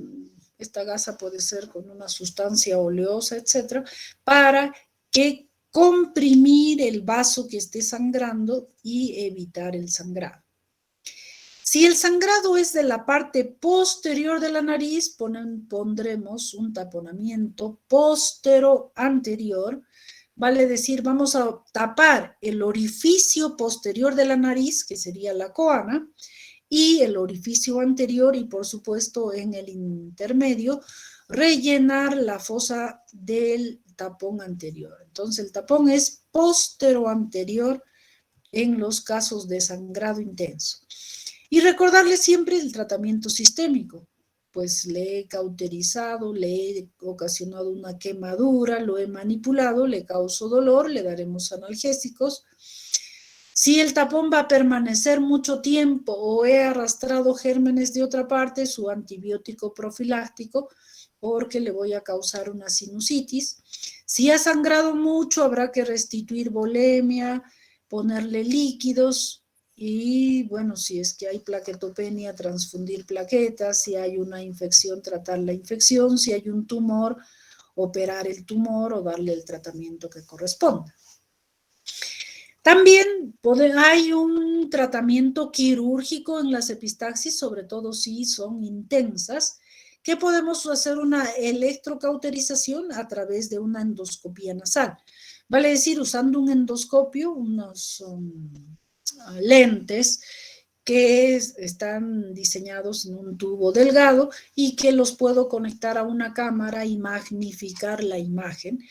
esta gasa puede ser con una sustancia oleosa, etcétera, para que comprimir el vaso que esté sangrando y evitar el sangrado. Si el sangrado es de la parte posterior de la nariz, pondremos un taponamiento postero-anterior, vale decir, vamos a tapar el orificio posterior de la nariz, que sería la coana, y el orificio anterior, y por supuesto en el intermedio, rellenar la fosa del tapón anterior. Entonces el tapón es postero-anterior en los casos de sangrado intenso. Y recordarle siempre el tratamiento sistémico, pues le he cauterizado, le he ocasionado una quemadura, lo he manipulado, le causo dolor, le daremos analgésicos. Si el tapón va a permanecer mucho tiempo o he arrastrado gérmenes de otra parte, su antibiótico profiláctico, porque le voy a causar una sinusitis. Si ha sangrado mucho, habrá que restituir volemia, ponerle líquidos, y bueno, si es que hay plaquetopenia, transfundir plaquetas, si hay una infección, tratar la infección, si hay un tumor, operar el tumor o darle el tratamiento que corresponda. También hay un tratamiento quirúrgico en las epistaxis, sobre todo si son intensas, que podemos hacer una electrocauterización a través de una endoscopía nasal. Vale decir, usando un endoscopio, unos lentes que están diseñados en un tubo delgado y que los puedo conectar a una cámara y magnificar la imagen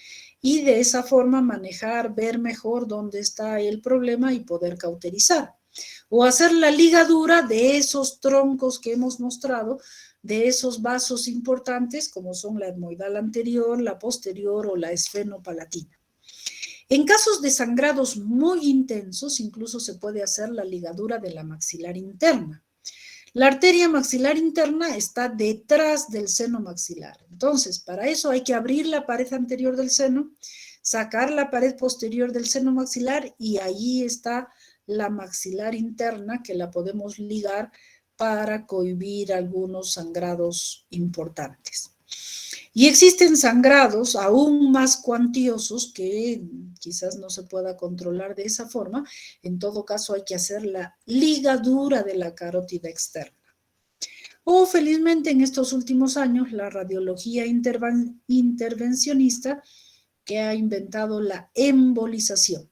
y de esa forma manejar, ver mejor dónde está el problema y poder cauterizar. O hacer la ligadura de esos troncos que hemos mostrado, de esos vasos importantes como son la etmoidal anterior, la posterior o la esfenopalatina. En casos de sangrados muy intensos, incluso se puede hacer la ligadura de la maxilar interna. La arteria maxilar interna está detrás del seno maxilar. Entonces, para eso hay que abrir la pared anterior del seno, sacar la pared posterior del seno maxilar y allí está la maxilar interna que la podemos ligar para cohibir algunos sangrados importantes. Y existen sangrados aún más cuantiosos que quizás no se pueda controlar de esa forma. En todo caso, hay que hacer la ligadura de la carótida externa. O felizmente en estos últimos años, la radiología intervencionista que ha inventado la embolización.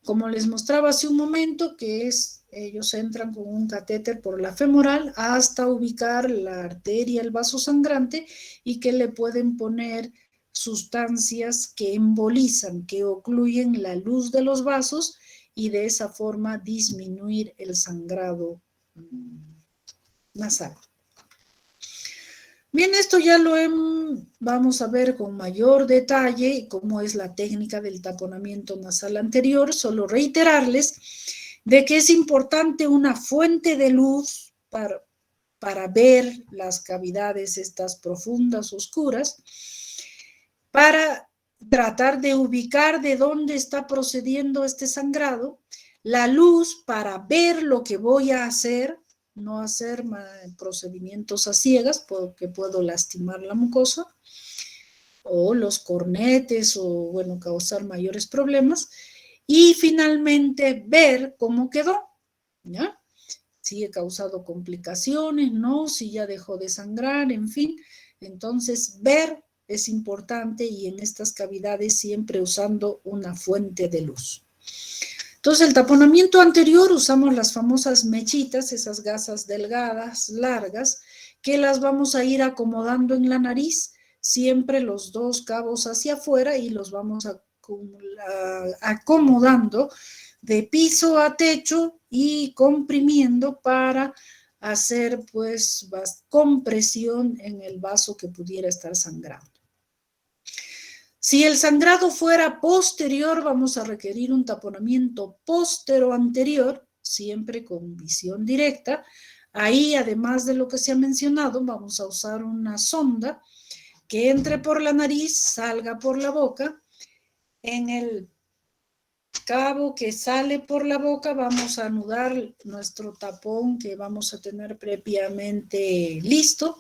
Como les mostraba hace un momento, que ellos entran con un catéter por la femoral hasta ubicar la arteria, el vaso sangrante, y que le pueden poner sustancias que embolizan, que ocluyen la luz de los vasos y de esa forma disminuir el sangrado nasal. Bien, esto ya vamos a ver con mayor detalle cómo es la técnica del taponamiento nasal anterior. Solo reiterarles de que es importante una fuente de luz para ver las cavidades estas profundas, oscuras, para tratar de ubicar de dónde está procediendo este sangrado, la luz para ver lo que voy a hacer, no hacer procedimientos a ciegas porque puedo lastimar la mucosa o los cornetes o, bueno, causar mayores problemas. Y finalmente ver cómo quedó, ¿ya? Si he causado complicaciones, no, si ya dejó de sangrar, en fin. Entonces, ver es importante y en estas cavidades siempre usando una fuente de luz. Entonces, el taponamiento anterior usamos las famosas mechitas, esas gasas delgadas, largas, que las vamos a ir acomodando en la nariz, siempre los dos cabos hacia afuera y los vamos acomodando de piso a techo y comprimiendo para hacer pues compresión en el vaso que pudiera estar sangrando. Si el sangrado fuera posterior, vamos a requerir un taponamiento postero-anterior, siempre con visión directa. Ahí, además de lo que se ha mencionado, vamos a usar una sonda que entre por la nariz, salga por la boca. En el cabo que sale por la boca vamos a anudar nuestro tapón que vamos a tener previamente listo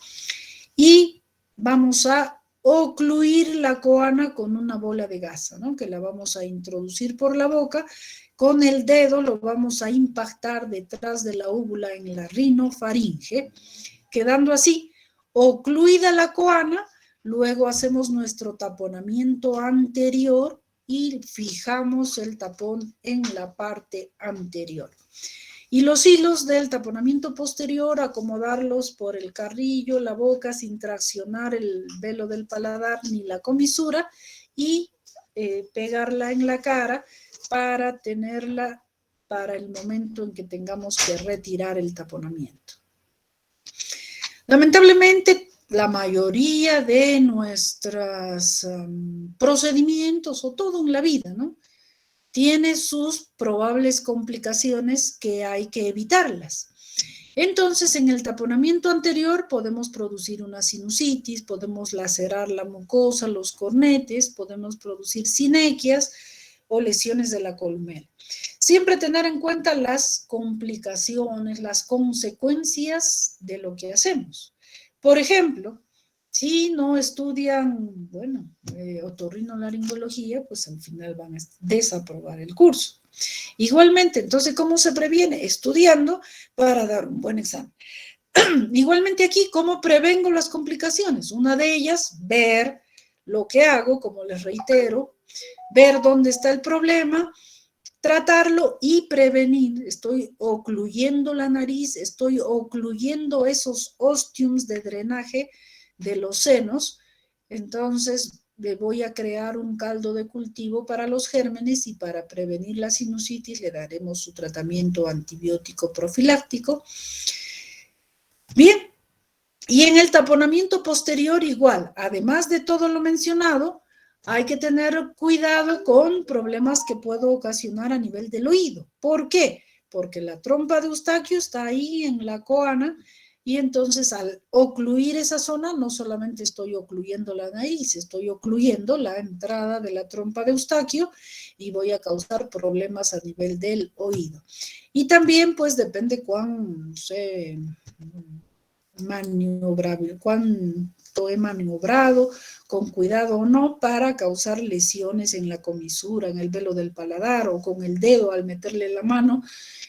y vamos a ocluir la coana con una bola de gasa, ¿no? Que la vamos a introducir por la boca. Con el dedo lo vamos a impactar detrás de la úvula en la rinofaringe, quedando así ocluida la coana. Luego hacemos nuestro taponamiento anterior y fijamos el tapón en la parte anterior. Y los hilos del taponamiento posterior, acomodarlos por el carrillo, la boca, sin traccionar el velo del paladar ni la comisura, y pegarla en la cara para tenerla para el momento en que tengamos que retirar el taponamiento. Lamentablemente, la mayoría de nuestros procedimientos, o todo en la vida, ¿no?, tiene sus probables complicaciones que hay que evitarlas. Entonces, en el taponamiento anterior podemos producir una sinusitis, podemos lacerar la mucosa, los cornetes, podemos producir sinequias o lesiones de la columela. Siempre tener en cuenta las complicaciones, las consecuencias de lo que hacemos. Por ejemplo, Si no estudian, bueno, otorrinolaringología, pues al final van a desaprobar el curso. Igualmente, entonces, ¿cómo se previene? Estudiando para dar un buen examen. Igualmente aquí, ¿cómo prevengo las complicaciones? Una de ellas, ver lo que hago, como les reitero, ver dónde está el problema, tratarlo y prevenir. Estoy ocluyendo la nariz, estoy ocluyendo esos ostiums de drenaje de los senos, entonces le voy a crear un caldo de cultivo para los gérmenes y para prevenir la sinusitis le daremos su tratamiento antibiótico profiláctico. Bien, y en el taponamiento posterior igual, además de todo lo mencionado, hay que tener cuidado con problemas que puedo ocasionar a nivel del oído. ¿Por qué? Porque la trompa de Eustaquio está ahí en la coana y entonces al ocluir esa zona no solamente estoy ocluyendo la nariz, estoy ocluyendo la entrada de la trompa de Eustaquio y voy a causar problemas a nivel del oído. Y también pues depende cuán, no sé, maniobrable, cuánto he maniobrado, con cuidado o no, para causar lesiones en la comisura, en el velo del paladar, o con el dedo al meterle la mano,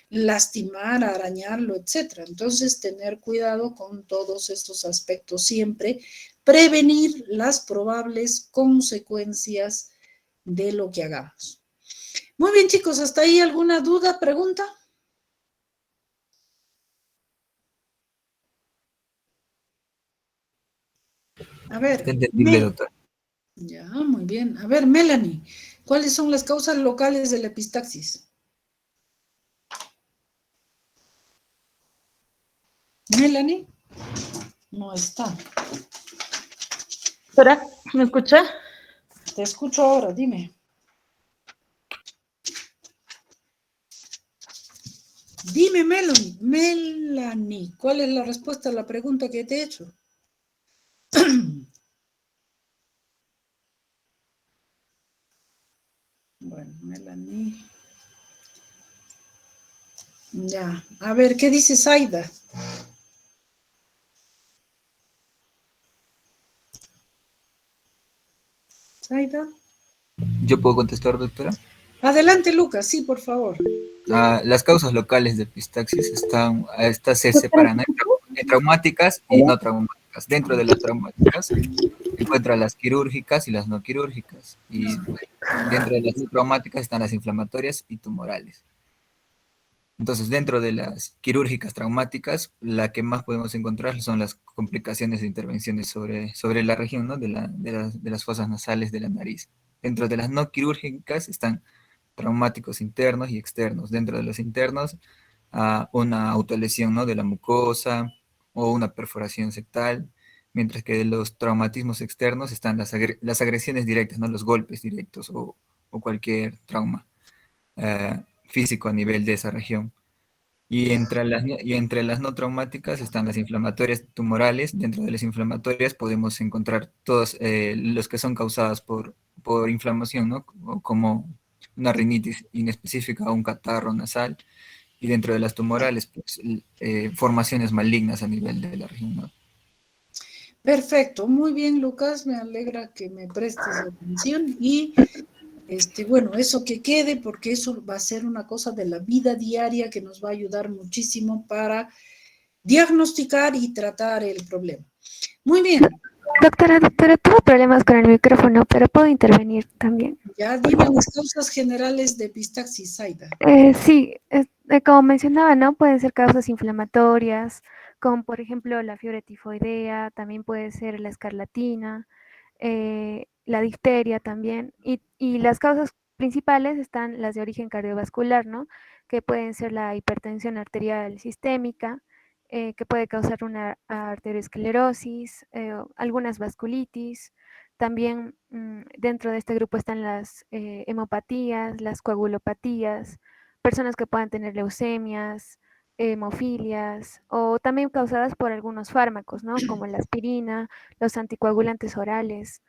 lastimar, arañarlo, etc. Entonces, tener cuidado con todos estos aspectos siempre, prevenir las probables consecuencias de lo que hagamos. Muy bien, chicos, ¿hasta ahí alguna duda, pregunta? A ver, Entendible, doctor. ya, muy bien. A ver, Melanie, ¿cuáles son las causas locales de la epistaxis? Melanie, no está. Doctora, ¿me escucha? Te escucho ahora, dime. Dime, Melanie, ¿cuál es la respuesta a la pregunta que te he hecho? Bueno, Melanie. Ya, a ver, ¿qué dice Zaida? Zaida. ¿Yo puedo contestar, doctora? Adelante, Lucas, sí, por favor. Las causas locales de epistaxis estas se separan en traumáticas y no traumáticas. Dentro de las traumáticas se encuentran las quirúrgicas y las no quirúrgicas. Y dentro de las no traumáticas están las inflamatorias y tumorales. Entonces, dentro de las quirúrgicas traumáticas, la que más podemos encontrar son las complicaciones de intervenciones sobre la región, ¿no? de las fosas nasales de la nariz. Dentro de las no quirúrgicas están traumáticos internos y externos. Dentro de los internos, una autolesión, ¿no? de la mucosa o una perforación septal, mientras que de los traumatismos externos están las agresiones directas, ¿no? los golpes directos o cualquier trauma físico a nivel de esa región. Y entre las no traumáticas están las inflamatorias tumorales. Dentro de las inflamatorias podemos encontrar todos los que son causadas por inflamación, ¿no? Como una rinitis inespecífica o un catarro nasal. Y dentro de las tumorales, pues, formaciones malignas a nivel de la región, ¿no? Perfecto, muy bien, Lucas, me alegra que me prestes atención y bueno, eso que quede, porque eso va a ser una cosa de la vida diaria que nos va a ayudar muchísimo para diagnosticar y tratar el problema. Muy bien. Doctora, tuve problemas con el micrófono, pero puedo intervenir también. Ya dime las causas generales de epistaxis, Zaida. Sí, como mencionaba, ¿no? Pueden ser causas inflamatorias, como por ejemplo la fiebre tifoidea, también puede ser la escarlatina, la difteria también, y las causas principales están las de origen cardiovascular, ¿no? Que pueden ser la hipertensión arterial sistémica, que puede causar una arteriosclerosis, algunas vasculitis. También dentro de este grupo están las hemopatías, las coagulopatías, personas que puedan tener leucemias, hemofilias, o también causadas por algunos fármacos, ¿no? Como la aspirina, los anticoagulantes orales,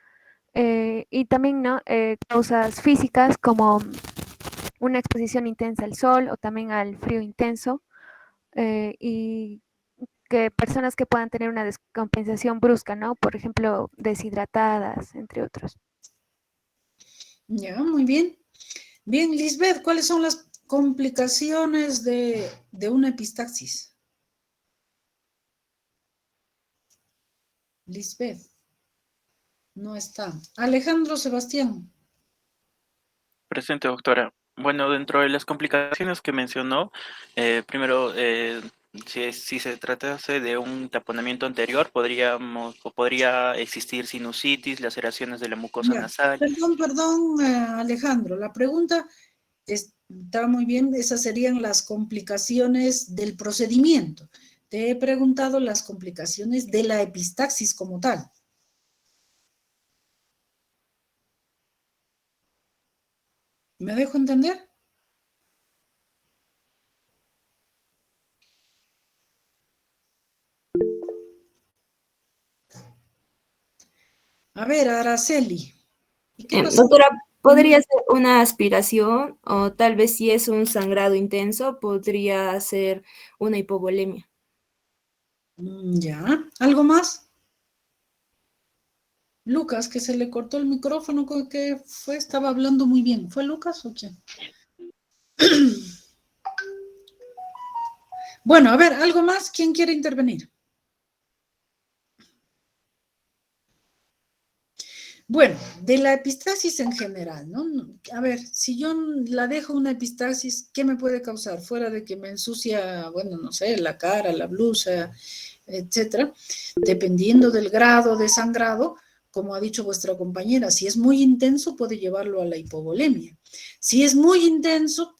y también, ¿no? Causas físicas como una exposición intensa al sol o también al frío intenso, y que personas que puedan tener una descompensación brusca, ¿no? Por ejemplo, deshidratadas, entre otros. Ya, muy bien. Bien, Lisbeth, ¿cuáles son las complicaciones de una epistaxis? Lisbeth, no está. Alejandro Sebastián. Presente, doctora. Bueno, dentro de las complicaciones que mencionó, primero, si se tratase de un taponamiento anterior, podría existir sinusitis, laceraciones de la mucosa Ya, nasal. perdón, Alejandro, la pregunta está muy bien, esas serían las complicaciones del procedimiento. Te he preguntado las complicaciones de la epistaxis como tal. ¿Me dejo entender? A ver, Araceli. ¿Y qué pasa? Doctora, ¿podría ser una aspiración o tal vez si es un sangrado intenso, podría ser una hipovolemia? Ya, ¿algo más? Lucas, que se le cortó el micrófono, ¿qué fue? Estaba hablando muy bien. ¿Fue Lucas o quién? Bueno, a ver, ¿algo más? ¿Quién quiere intervenir? Bueno, de la epistaxis en general, ¿no? A ver, si yo la dejo una epistaxis, ¿qué me puede causar? Fuera de que me ensucia, bueno, no sé, la cara, la blusa, etcétera, dependiendo del grado de sangrado, como ha dicho vuestra compañera, si es muy intenso puede llevarlo a la hipovolemia. Si es muy intenso,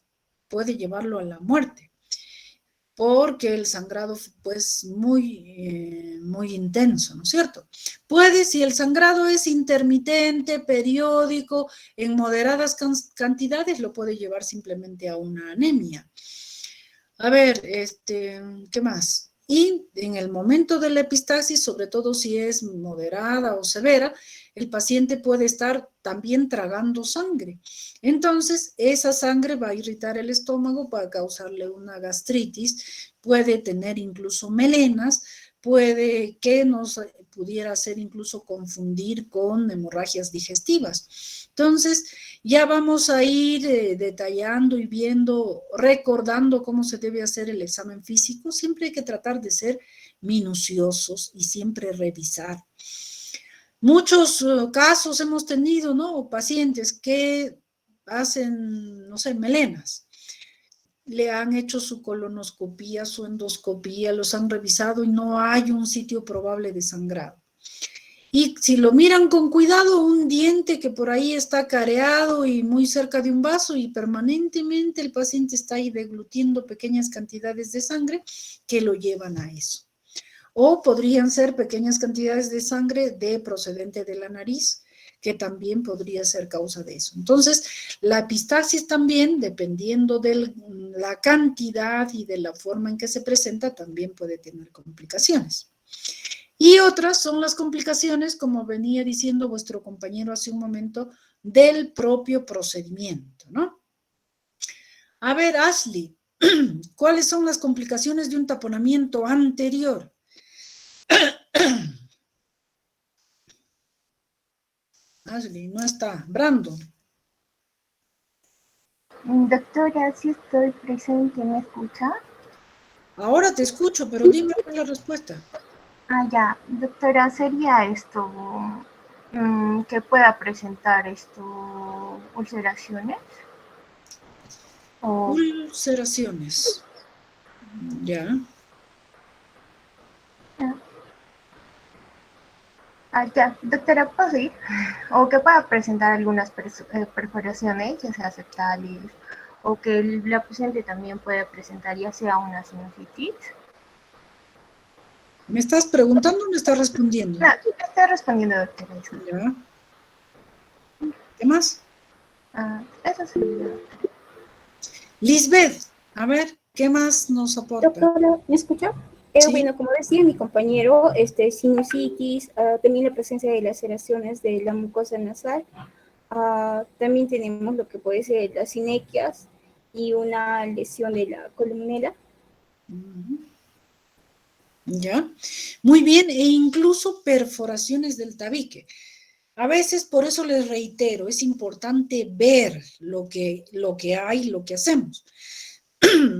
puede llevarlo a la muerte, porque el sangrado pues muy intenso, ¿no es cierto? Puede, si el sangrado es intermitente, periódico, en moderadas cantidades, lo puede llevar simplemente a una anemia. A ver, ¿qué más? Y en el momento de la epistaxis, sobre todo si es moderada o severa, el paciente puede estar también tragando sangre. Entonces, esa sangre va a irritar el estómago, va a causarle una gastritis, puede tener incluso melenas, puede que nos pudiera hacer incluso confundir con hemorragias digestivas. Entonces, ya vamos a ir detallando y viendo, recordando cómo se debe hacer el examen físico. Siempre hay que tratar de ser minuciosos y siempre revisar. Muchos casos hemos tenido, ¿no? Pacientes que hacen, no sé, melenas. Le han hecho su colonoscopía, su endoscopía, los han revisado y no hay un sitio probable de sangrado. Y si lo miran con cuidado, un diente que por ahí está careado y muy cerca de un vaso y permanentemente el paciente está ahí deglutiendo pequeñas cantidades de sangre que lo llevan a eso. O podrían ser pequeñas cantidades de sangre procedente de la nariz, que también podría ser causa de eso. Entonces, la epistaxis también, dependiendo de la cantidad y de la forma en que se presenta, también puede tener complicaciones. Y otras son las complicaciones, como venía diciendo vuestro compañero hace un momento, del propio procedimiento, ¿no? A ver, Ashley, ¿cuáles son las complicaciones de un taponamiento anterior? Ashley, no está. Brandon. Doctora, sí estoy presente, ¿me escucha? Ahora te escucho, pero dime cuál es la respuesta. Ah, ya. Doctora, ¿sería esto que pueda presentar ulceraciones? O, Ulceraciones. Ya. ya. Doctora, ¿puedo seguir? O que pueda presentar algunas perforaciones, ya sea septales, o que la paciente también pueda presentar ya sea una sinusitis. ¿Me estás preguntando o me estás respondiendo? No, estoy respondiendo, doctora. Ya. ¿Qué más? Eso sí, doctora. Lisbeth, a ver, ¿qué más nos aporta? Doctora, ¿me escucha? Sí. Bueno, como decía mi compañero, sinusitis, también la presencia de laceraciones de la mucosa nasal, también tenemos lo que puede ser las sinequias y una lesión de la columela. ¿Ya? Muy bien, e incluso perforaciones del tabique. A veces, por eso les reitero, es importante ver lo que hay, lo que hacemos.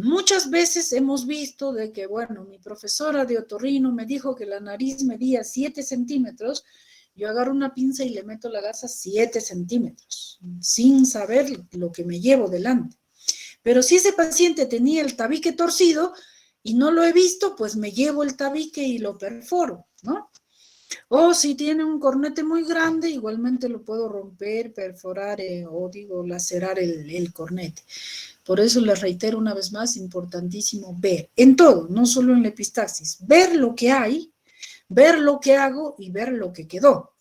Muchas veces hemos visto de que, bueno, mi profesora de otorrino me dijo que la nariz medía 7 centímetros, yo agarro una pinza y le meto la gasa 7 centímetros, sin saber lo que me llevo delante. Pero si ese paciente tenía el tabique torcido y no lo he visto, pues me llevo el tabique y lo perforo, ¿no? O si tiene un cornete muy grande, igualmente lo puedo romper, perforar o digo lacerar el cornete. Por eso les reitero una vez más, importantísimo ver, en todo, no solo en la epistaxis, ver lo que hay, ver lo que hago y ver lo que quedó.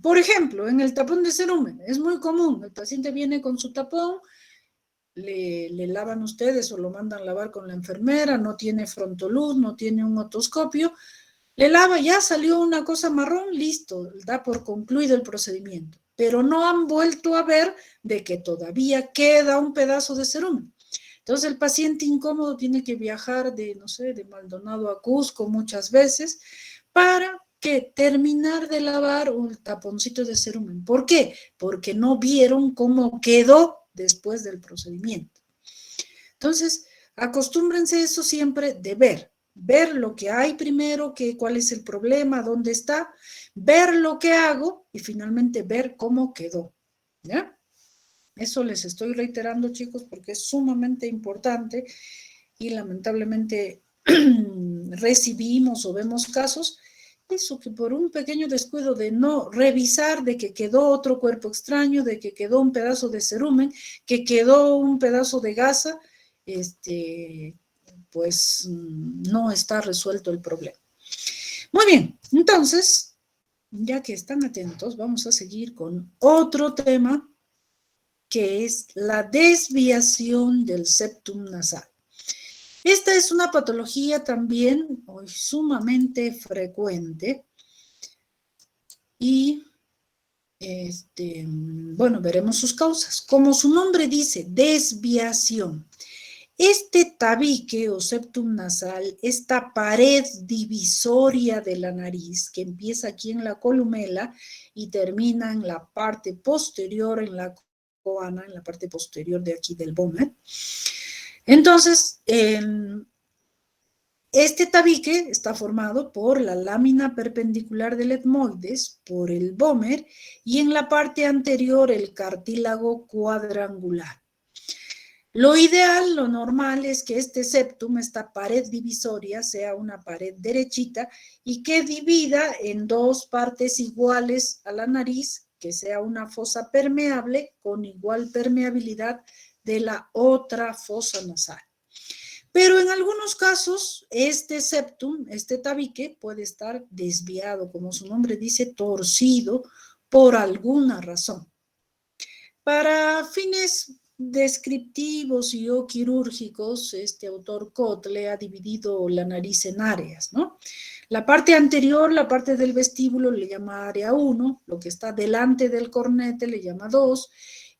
Por ejemplo, en el tapón de cerumen, es muy común, el paciente viene con su tapón, le lavan ustedes o lo mandan lavar con la enfermera, no tiene frontoluz, no tiene un otoscopio, le lava, ya salió una cosa marrón, listo, da por concluido el procedimiento. Pero no han vuelto a ver de que todavía queda un pedazo de cerumen. Entonces el paciente incómodo tiene que viajar de, no sé, de Maldonado a Cusco muchas veces para que terminar de lavar un taponcito de cerumen. ¿Por qué? Porque no vieron cómo quedó después del procedimiento. Entonces, acostúmbrense eso siempre de ver lo que hay primero, cuál es el problema, dónde está, ver lo que hago y finalmente ver cómo quedó, ¿ya? Eso les estoy reiterando, chicos, porque es sumamente importante y lamentablemente recibimos o vemos casos, eso que por un pequeño descuido de no revisar, de que quedó otro cuerpo extraño, de que quedó un pedazo de cerumen, que quedó un pedazo de gasa, pues no está resuelto el problema. Muy bien, entonces, ya que están atentos, vamos a seguir con otro tema que es la desviación del septum nasal. Esta es una patología también hoy sumamente frecuente y bueno, veremos sus causas. Como su nombre dice, desviación. Este tabique o septum nasal, esta pared divisoria de la nariz que empieza aquí en la columela y termina en la parte posterior, en la coana, en la parte posterior de aquí del vómer. Entonces, este tabique está formado por la lámina perpendicular del etmoides, por el vómer y en la parte anterior el cartílago cuadrangular. Lo ideal, lo normal es que este septum, esta pared divisoria, sea una pared derechita y que divida en dos partes iguales a la nariz, que sea una fosa permeable con igual permeabilidad de la otra fosa nasal. Pero en algunos casos, este septum, este tabique, puede estar desviado, como su nombre dice, torcido por alguna razón. Para fines descriptivos y o quirúrgicos, este autor Kotle ha dividido la nariz en áreas, ¿no? La parte anterior, la parte del vestíbulo, le llama área 1, lo que está delante del cornete le llama 2,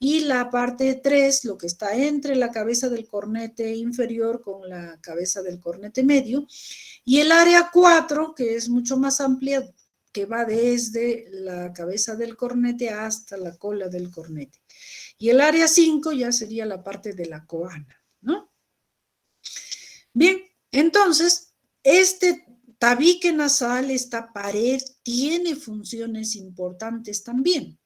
y la parte 3, lo que está entre la cabeza del cornete inferior con la cabeza del cornete medio, y el área 4, que es mucho más amplia, que va desde la cabeza del cornete hasta la cola del cornete. Y el área 5 ya sería la parte de la coana, ¿no? Bien, entonces, este tabique nasal, esta pared, tiene funciones importantes también.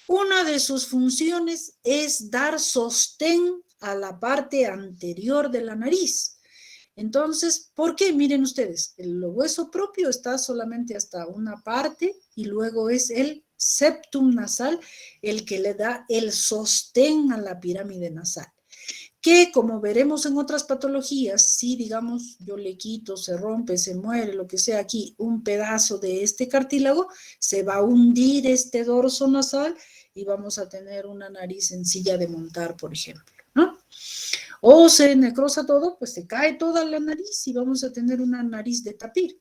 Una de sus funciones es dar sostén a la parte anterior de la nariz. Entonces, ¿por qué? Miren ustedes, el hueso propio está solamente hasta una parte y luego es el septum nasal el que le da el sostén a la pirámide nasal. Que como veremos en otras patologías, si digamos yo le quito, se rompe, se muere, lo que sea aquí, un pedazo de este cartílago, se va a hundir este dorso nasal y vamos a tener una nariz sencilla de montar, por ejemplo, ¿no? O se necrosa todo, pues se cae toda la nariz y vamos a tener una nariz de tapir.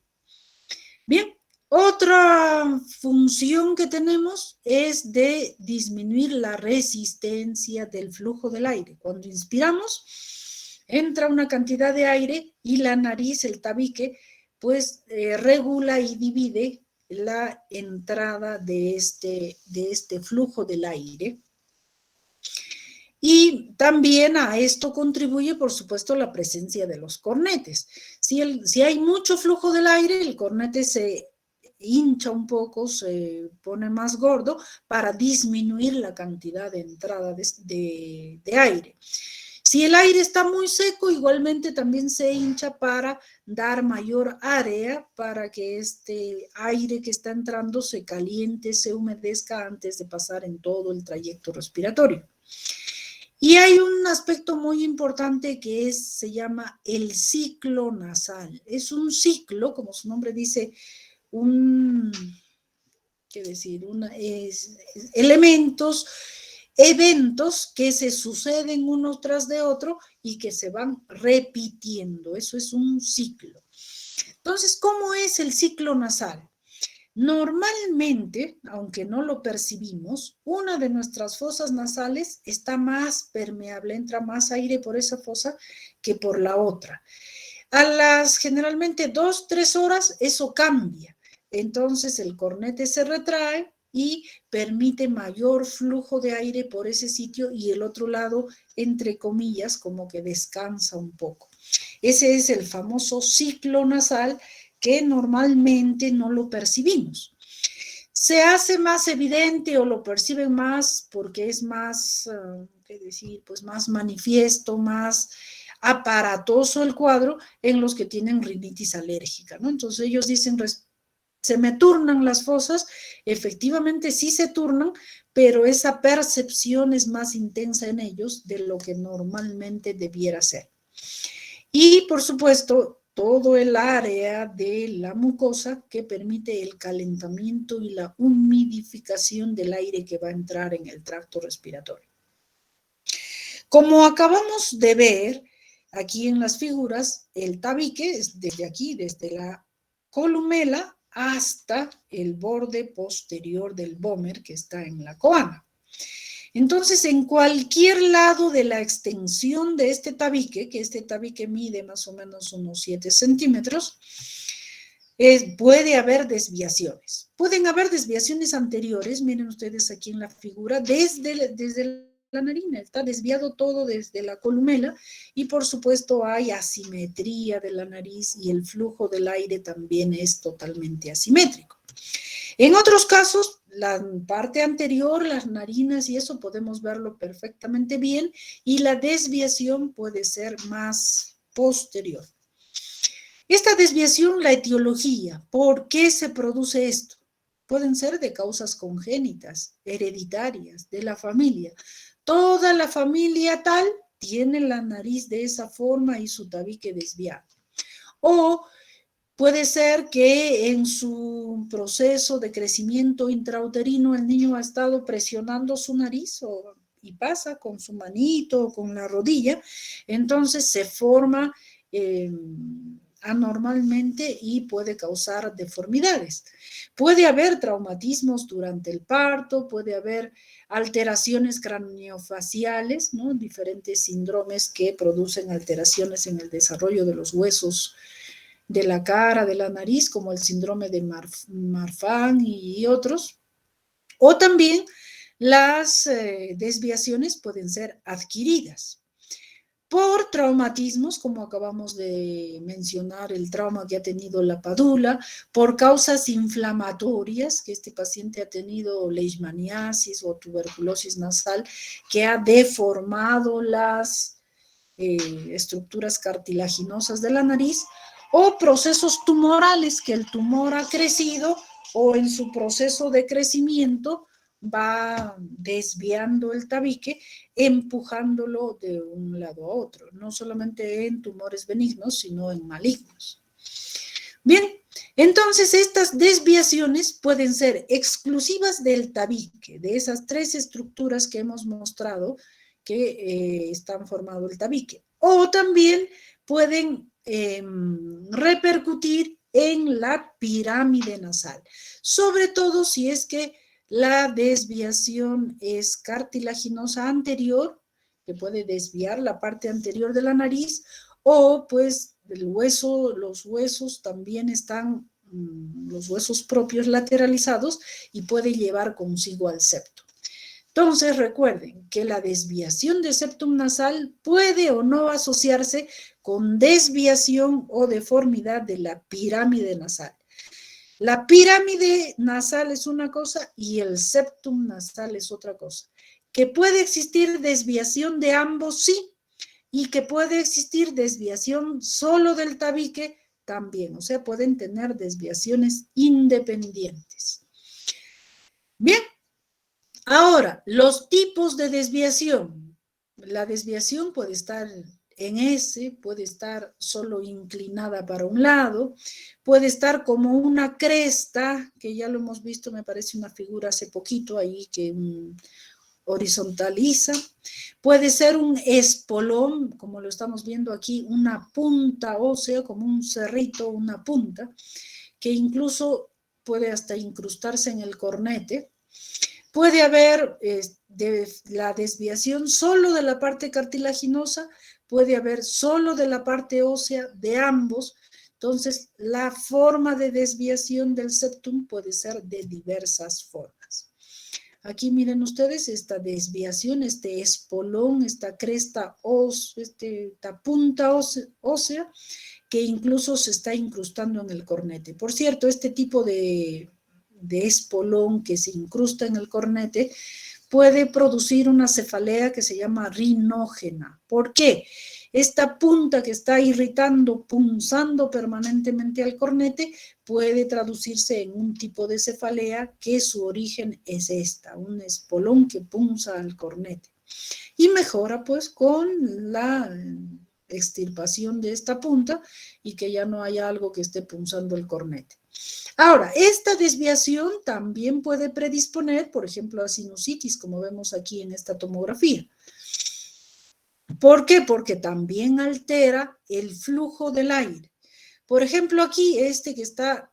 Bien, otra función que tenemos es de disminuir la resistencia del flujo del aire. Cuando inspiramos, entra una cantidad de aire y la nariz, el tabique, pues regula y divide la entrada de este flujo del aire. Y también a esto contribuye, por supuesto, la presencia de los cornetes. Si hay mucho flujo del aire, el cornete se hincha un poco, se pone más gordo para disminuir la cantidad de entrada de aire. Si el aire está muy seco, igualmente también se hincha para dar mayor área para que este aire que está entrando se caliente, se humedezca antes de pasar en todo el trayecto respiratorio. Y hay un aspecto muy importante que se llama el ciclo nasal. Es un ciclo, como su nombre dice, eventos que se suceden uno tras de otro y que se van repitiendo. Eso es un ciclo. Entonces, ¿cómo es el ciclo nasal? Normalmente, aunque no lo percibimos, una de nuestras fosas nasales está más permeable, entra más aire por esa fosa que por la otra. A las generalmente 2-3 horas eso cambia. Entonces el cornete se retrae y permite mayor flujo de aire por ese sitio y el otro lado, entre comillas, como que descansa un poco. Ese es el famoso ciclo nasal que normalmente no lo percibimos. Se hace más evidente o lo perciben más porque es más, pues más manifiesto, más aparatoso el cuadro en los que tienen rinitis alérgica, ¿no? Entonces ellos dicen, se me turnan las fosas, efectivamente sí se turnan, pero esa percepción es más intensa en ellos de lo que normalmente debiera ser. Y por supuesto, todo el área de la mucosa que permite el calentamiento y la humidificación del aire que va a entrar en el tracto respiratorio. Como acabamos de ver aquí en las figuras, el tabique es desde aquí, desde la columela hasta el borde posterior del vómer que está en la coana. Entonces, en cualquier lado de la extensión de este tabique, que este tabique mide más o menos unos 7 centímetros, puede haber desviaciones. Pueden haber desviaciones anteriores, miren ustedes aquí en la figura, desde la narina, está desviado todo desde la columela y por supuesto hay asimetría de la nariz y el flujo del aire también es totalmente asimétrico. En otros casos, la parte anterior, las narinas y eso podemos verlo perfectamente bien y la desviación puede ser más posterior. Esta desviación, la etiología, ¿por qué se produce esto? Pueden ser de causas congénitas, hereditarias, de la familia. Toda la familia tal tiene la nariz de esa forma y su tabique desviado. O puede ser que en su proceso de crecimiento intrauterino el niño ha estado presionando su nariz y pasa con su manito o con la rodilla, entonces se forma anormalmente y puede causar deformidades. Puede haber traumatismos durante el parto, puede haber alteraciones craneofaciales, ¿no? Diferentes síndromes que producen alteraciones en el desarrollo de los huesos de la cara, de la nariz, como el síndrome de Marfan y otros. O también las desviaciones pueden ser adquiridas por traumatismos, como acabamos de mencionar, el trauma que ha tenido la padula, por causas inflamatorias, que este paciente ha tenido leishmaniasis o tuberculosis nasal, que ha deformado las estructuras cartilaginosas de la nariz, o procesos tumorales, que el tumor ha crecido o en su proceso de crecimiento va desviando el tabique, empujándolo de un lado a otro, no solamente en tumores benignos, sino en malignos. Bien, entonces estas desviaciones pueden ser exclusivas del tabique, de esas 3 estructuras que hemos mostrado que están formando el tabique, o también pueden repercutir en la pirámide nasal, sobre todo si es que la desviación es cartilaginosa anterior que puede desviar la parte anterior de la nariz, o pues el hueso, los huesos también están, los huesos propios lateralizados y puede llevar consigo al septum. Entonces recuerden que la desviación del septum nasal puede o no asociarse con desviación o deformidad de la pirámide nasal. La pirámide nasal es una cosa y el septum nasal es otra cosa. Que puede existir desviación de ambos, sí, y que puede existir desviación solo del tabique también, o sea, pueden tener desviaciones independientes. Bien, ahora, los tipos de desviación. La desviación puede estar en S, puede estar solo inclinada para un lado, puede estar como una cresta, que ya lo hemos visto, me parece una figura hace poquito ahí que horizontaliza, puede ser un espolón, como lo estamos viendo aquí, una punta ósea, como un cerrito, una punta, que incluso puede hasta incrustarse en el cornete. Puede haber la desviación solo de la parte cartilaginosa, puede haber solo de la parte ósea, de ambos. Entonces, la forma de desviación del septum puede ser de diversas formas. Aquí miren ustedes esta desviación, este espolón, esta cresta esta punta ósea, que incluso se está incrustando en el cornete. Por cierto, este tipo de espolón que se incrusta en el cornete puede producir una cefalea que se llama rinógena. ¿Por qué? Esta punta que está irritando, punzando permanentemente al cornete, puede traducirse en un tipo de cefalea que su origen es esta, un espolón que punza al cornete. Y mejora pues con la extirpación de esta punta y que ya no haya algo que esté punzando el cornete. Ahora, esta desviación también puede predisponer, por ejemplo, a sinusitis, como vemos aquí en esta tomografía. ¿Por qué? Porque también altera el flujo del aire. Por ejemplo, aquí que está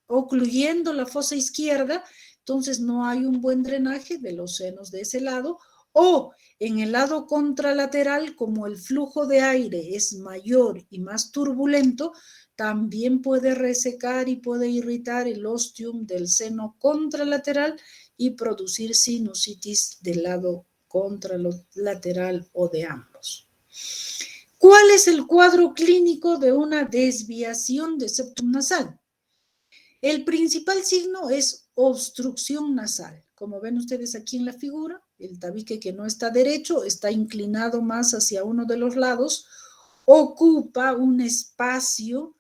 ocluyendo la fosa izquierda, entonces no hay un buen drenaje de los senos de ese lado, o en el lado contralateral, como el flujo de aire es mayor y más turbulento, también puede resecar y puede irritar el ostium del seno contralateral y producir sinusitis del lado contralateral o de ambos. ¿Cuál es el cuadro clínico de una desviación de septum nasal? El principal signo es obstrucción nasal. Como ven ustedes aquí en la figura, el tabique que no está derecho está inclinado más hacia uno de los lados, ocupa un espacio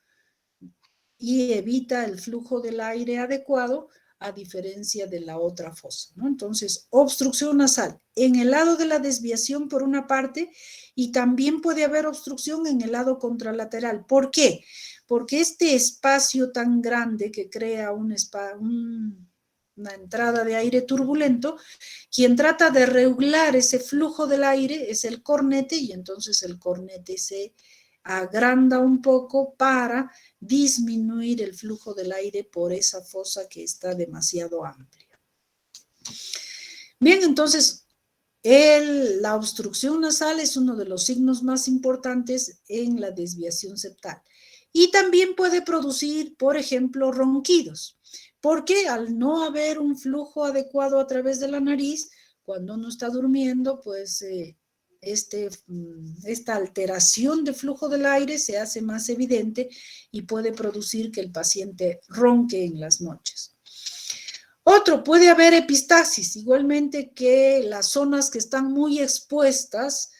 y evita el flujo del aire adecuado, a diferencia de la otra fosa, ¿no? Entonces, obstrucción nasal en el lado de la desviación por una parte, y también puede haber obstrucción en el lado contralateral. ¿Por qué? Porque este espacio tan grande que crea una entrada de aire turbulento, quien trata de regular ese flujo del aire es el cornete, y entonces el cornete se agranda un poco para disminuir el flujo del aire por esa fosa que está demasiado amplia. Bien, entonces, la obstrucción nasal es uno de los signos más importantes en la desviación septal. Y también puede producir, por ejemplo, ronquidos, porque al no haber un flujo adecuado a través de la nariz, cuando uno está durmiendo, pues esta alteración de flujo del aire se hace más evidente y puede producir que el paciente ronque en las noches. Otro, puede haber epistaxis, igualmente que las zonas que están muy expuestas,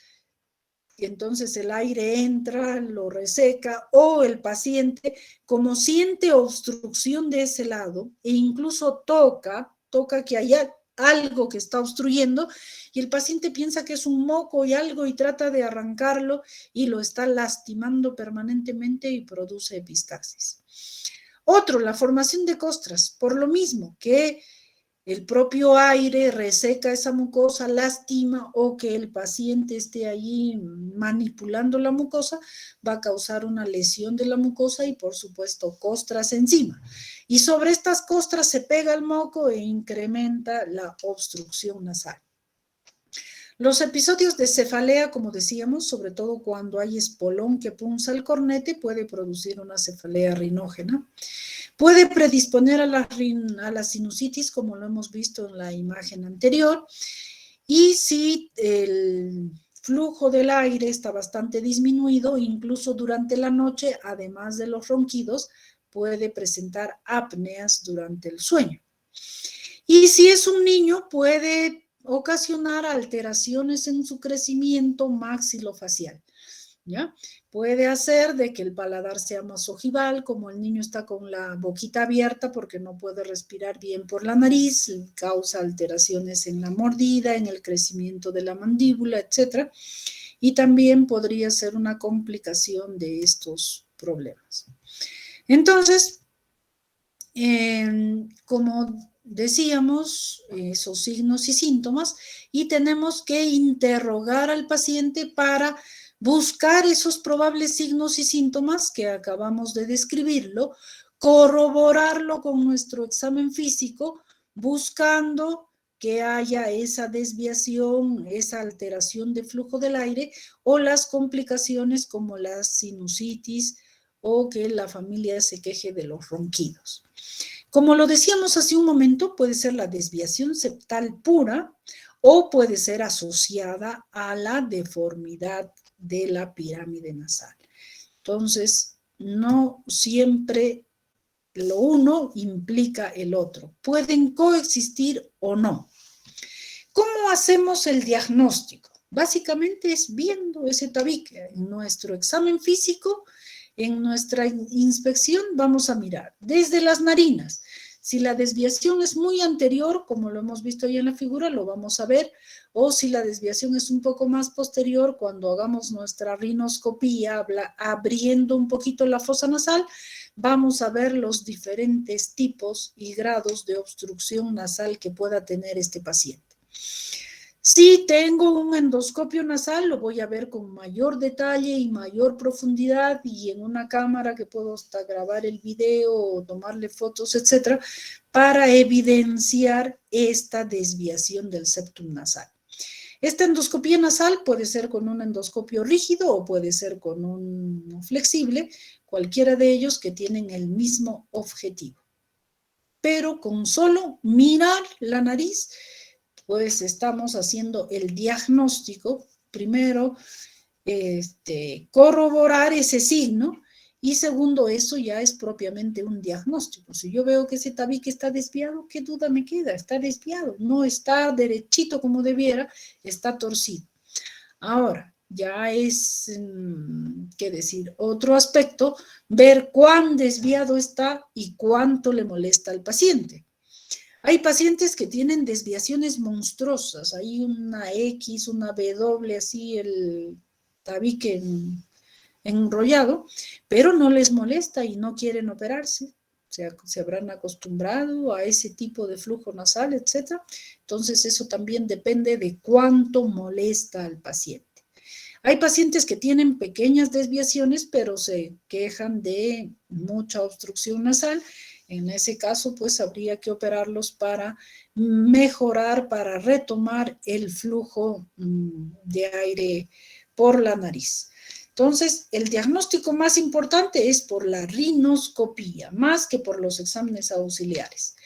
y entonces el aire entra, lo reseca, o el paciente, como siente obstrucción de ese lado, e incluso toca que haya algo que está obstruyendo, y el paciente piensa que es un moco y algo y trata de arrancarlo y lo está lastimando permanentemente y produce epistaxis. Otro, la formación de costras, por lo mismo que el propio aire reseca esa mucosa, lastima, o que el paciente esté allí manipulando la mucosa, va a causar una lesión de la mucosa y por supuesto costras encima. Y sobre estas costras se pega el moco e incrementa la obstrucción nasal. Los episodios de cefalea, como decíamos, sobre todo cuando hay espolón que punza el cornete, puede producir una cefalea rinógena. Puede predisponer a la sinusitis, como lo hemos visto en la imagen anterior. Y si el flujo del aire está bastante disminuido, incluso durante la noche, además de los ronquidos, puede presentar apneas durante el sueño. Y si es un niño, puede ocasionar alteraciones en su crecimiento maxilofacial, ¿ya? Puede hacer de que el paladar sea más ojival, como el niño está con la boquita abierta porque no puede respirar bien por la nariz, causa alteraciones en la mordida, en el crecimiento de la mandíbula, etc. Y también podría ser una complicación de estos problemas. Entonces, como decíamos, esos signos y síntomas, y tenemos que interrogar al paciente para buscar esos probables signos y síntomas que acabamos de describirlo, corroborarlo con nuestro examen físico, buscando que haya esa desviación, esa alteración de flujo del aire o las complicaciones como la sinusitis o que la familia se queje de los ronquidos. Como lo decíamos hace un momento, puede ser la desviación septal pura o puede ser asociada a la deformidad de la pirámide nasal. Entonces, no siempre lo uno implica el otro. Pueden coexistir o no. ¿Cómo hacemos el diagnóstico? Básicamente es viendo ese tabique. En nuestro examen físico, en nuestra inspección, vamos a mirar desde las narinas. Si la desviación es muy anterior, como lo hemos visto ahí en la figura, lo vamos a ver. O si la desviación es un poco más posterior, cuando hagamos nuestra rinoscopía, abriendo un poquito la fosa nasal, vamos a ver los diferentes tipos y grados de obstrucción nasal que pueda tener este paciente. Si tengo un endoscopio nasal, lo voy a ver con mayor detalle y mayor profundidad y en una cámara que puedo hasta grabar el video o tomarle fotos, etcétera, para evidenciar esta desviación del septum nasal. Esta endoscopía nasal puede ser con un endoscopio rígido o puede ser con un flexible, cualquiera de ellos que tienen el mismo objetivo. Pero con solo mirar la nariz, pues estamos haciendo el diagnóstico, primero corroborar ese signo y segundo, eso ya es propiamente un diagnóstico. Si yo veo que ese tabique está desviado, ¿qué duda me queda? Está desviado, no está derechito como debiera, está torcido. Ahora, ya es, ¿qué decir? Otro aspecto, ver cuán desviado está y cuánto le molesta al paciente. Hay pacientes que tienen desviaciones monstruosas, hay una X, una W, así el tabique enrollado, pero no les molesta y no quieren operarse. O sea, se habrán acostumbrado a ese tipo de flujo nasal, etc. Entonces, eso también depende de cuánto molesta al paciente. Hay pacientes que tienen pequeñas desviaciones, pero se quejan de mucha obstrucción nasal. En ese caso, pues habría que operarlos para mejorar, para retomar el flujo de aire por la nariz. Entonces, el diagnóstico más importante es por la rinoscopía, más que por los exámenes auxiliares.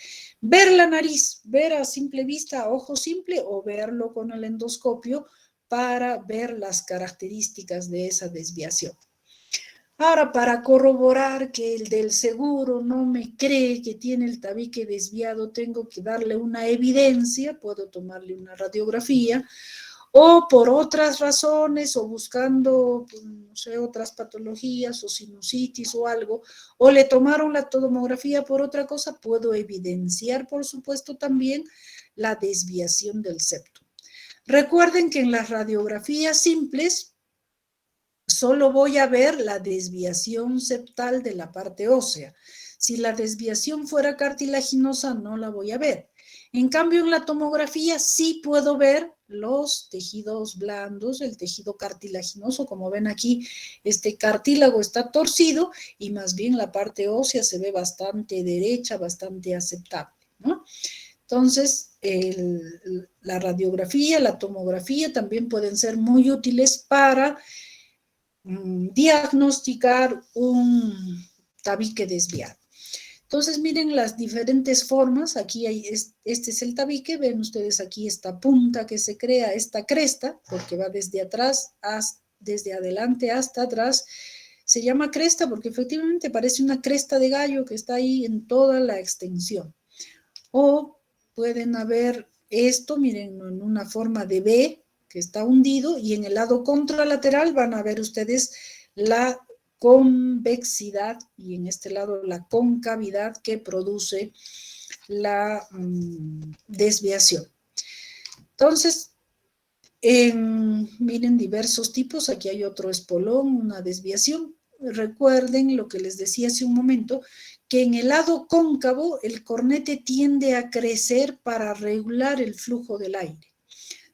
Ver la nariz, ver a simple vista, a ojo simple, o verlo con el endoscopio para ver las características de esa desviación. Ahora, para corroborar que el del seguro no me cree que tiene el tabique desviado, tengo que darle una evidencia, puedo tomarle una radiografía, o por otras razones, o buscando, pues, no sé, otras patologías, o sinusitis o algo, o le tomaron la tomografía por otra cosa, puedo evidenciar, por supuesto, también la desviación del septum. Recuerden que en las radiografías simples, solo voy a ver la desviación septal de la parte ósea. Si la desviación fuera cartilaginosa, no la voy a ver. En cambio, en la tomografía sí puedo ver los tejidos blandos, el tejido cartilaginoso. Como ven aquí, este cartílago está torcido y más bien la parte ósea se ve bastante derecha, bastante aceptable, ¿no? Entonces, la radiografía, la tomografía también pueden ser muy útiles para diagnosticar un tabique desviado. Entonces, miren las diferentes formas. Aquí hay, este es el tabique. Ven ustedes aquí esta punta que se crea, esta cresta, porque va desde atrás, desde adelante hasta atrás. Se llama cresta porque efectivamente parece una cresta de gallo que está ahí en toda la extensión. O pueden haber esto, miren, en una forma de V que está hundido, y en el lado contralateral van a ver ustedes la convexidad y en este lado la concavidad que produce la desviación. Entonces, miren diversos tipos. Aquí hay otro espolón, una desviación. Recuerden lo que les decía hace un momento, que en el lado cóncavo el cornete tiende a crecer para regular el flujo del aire.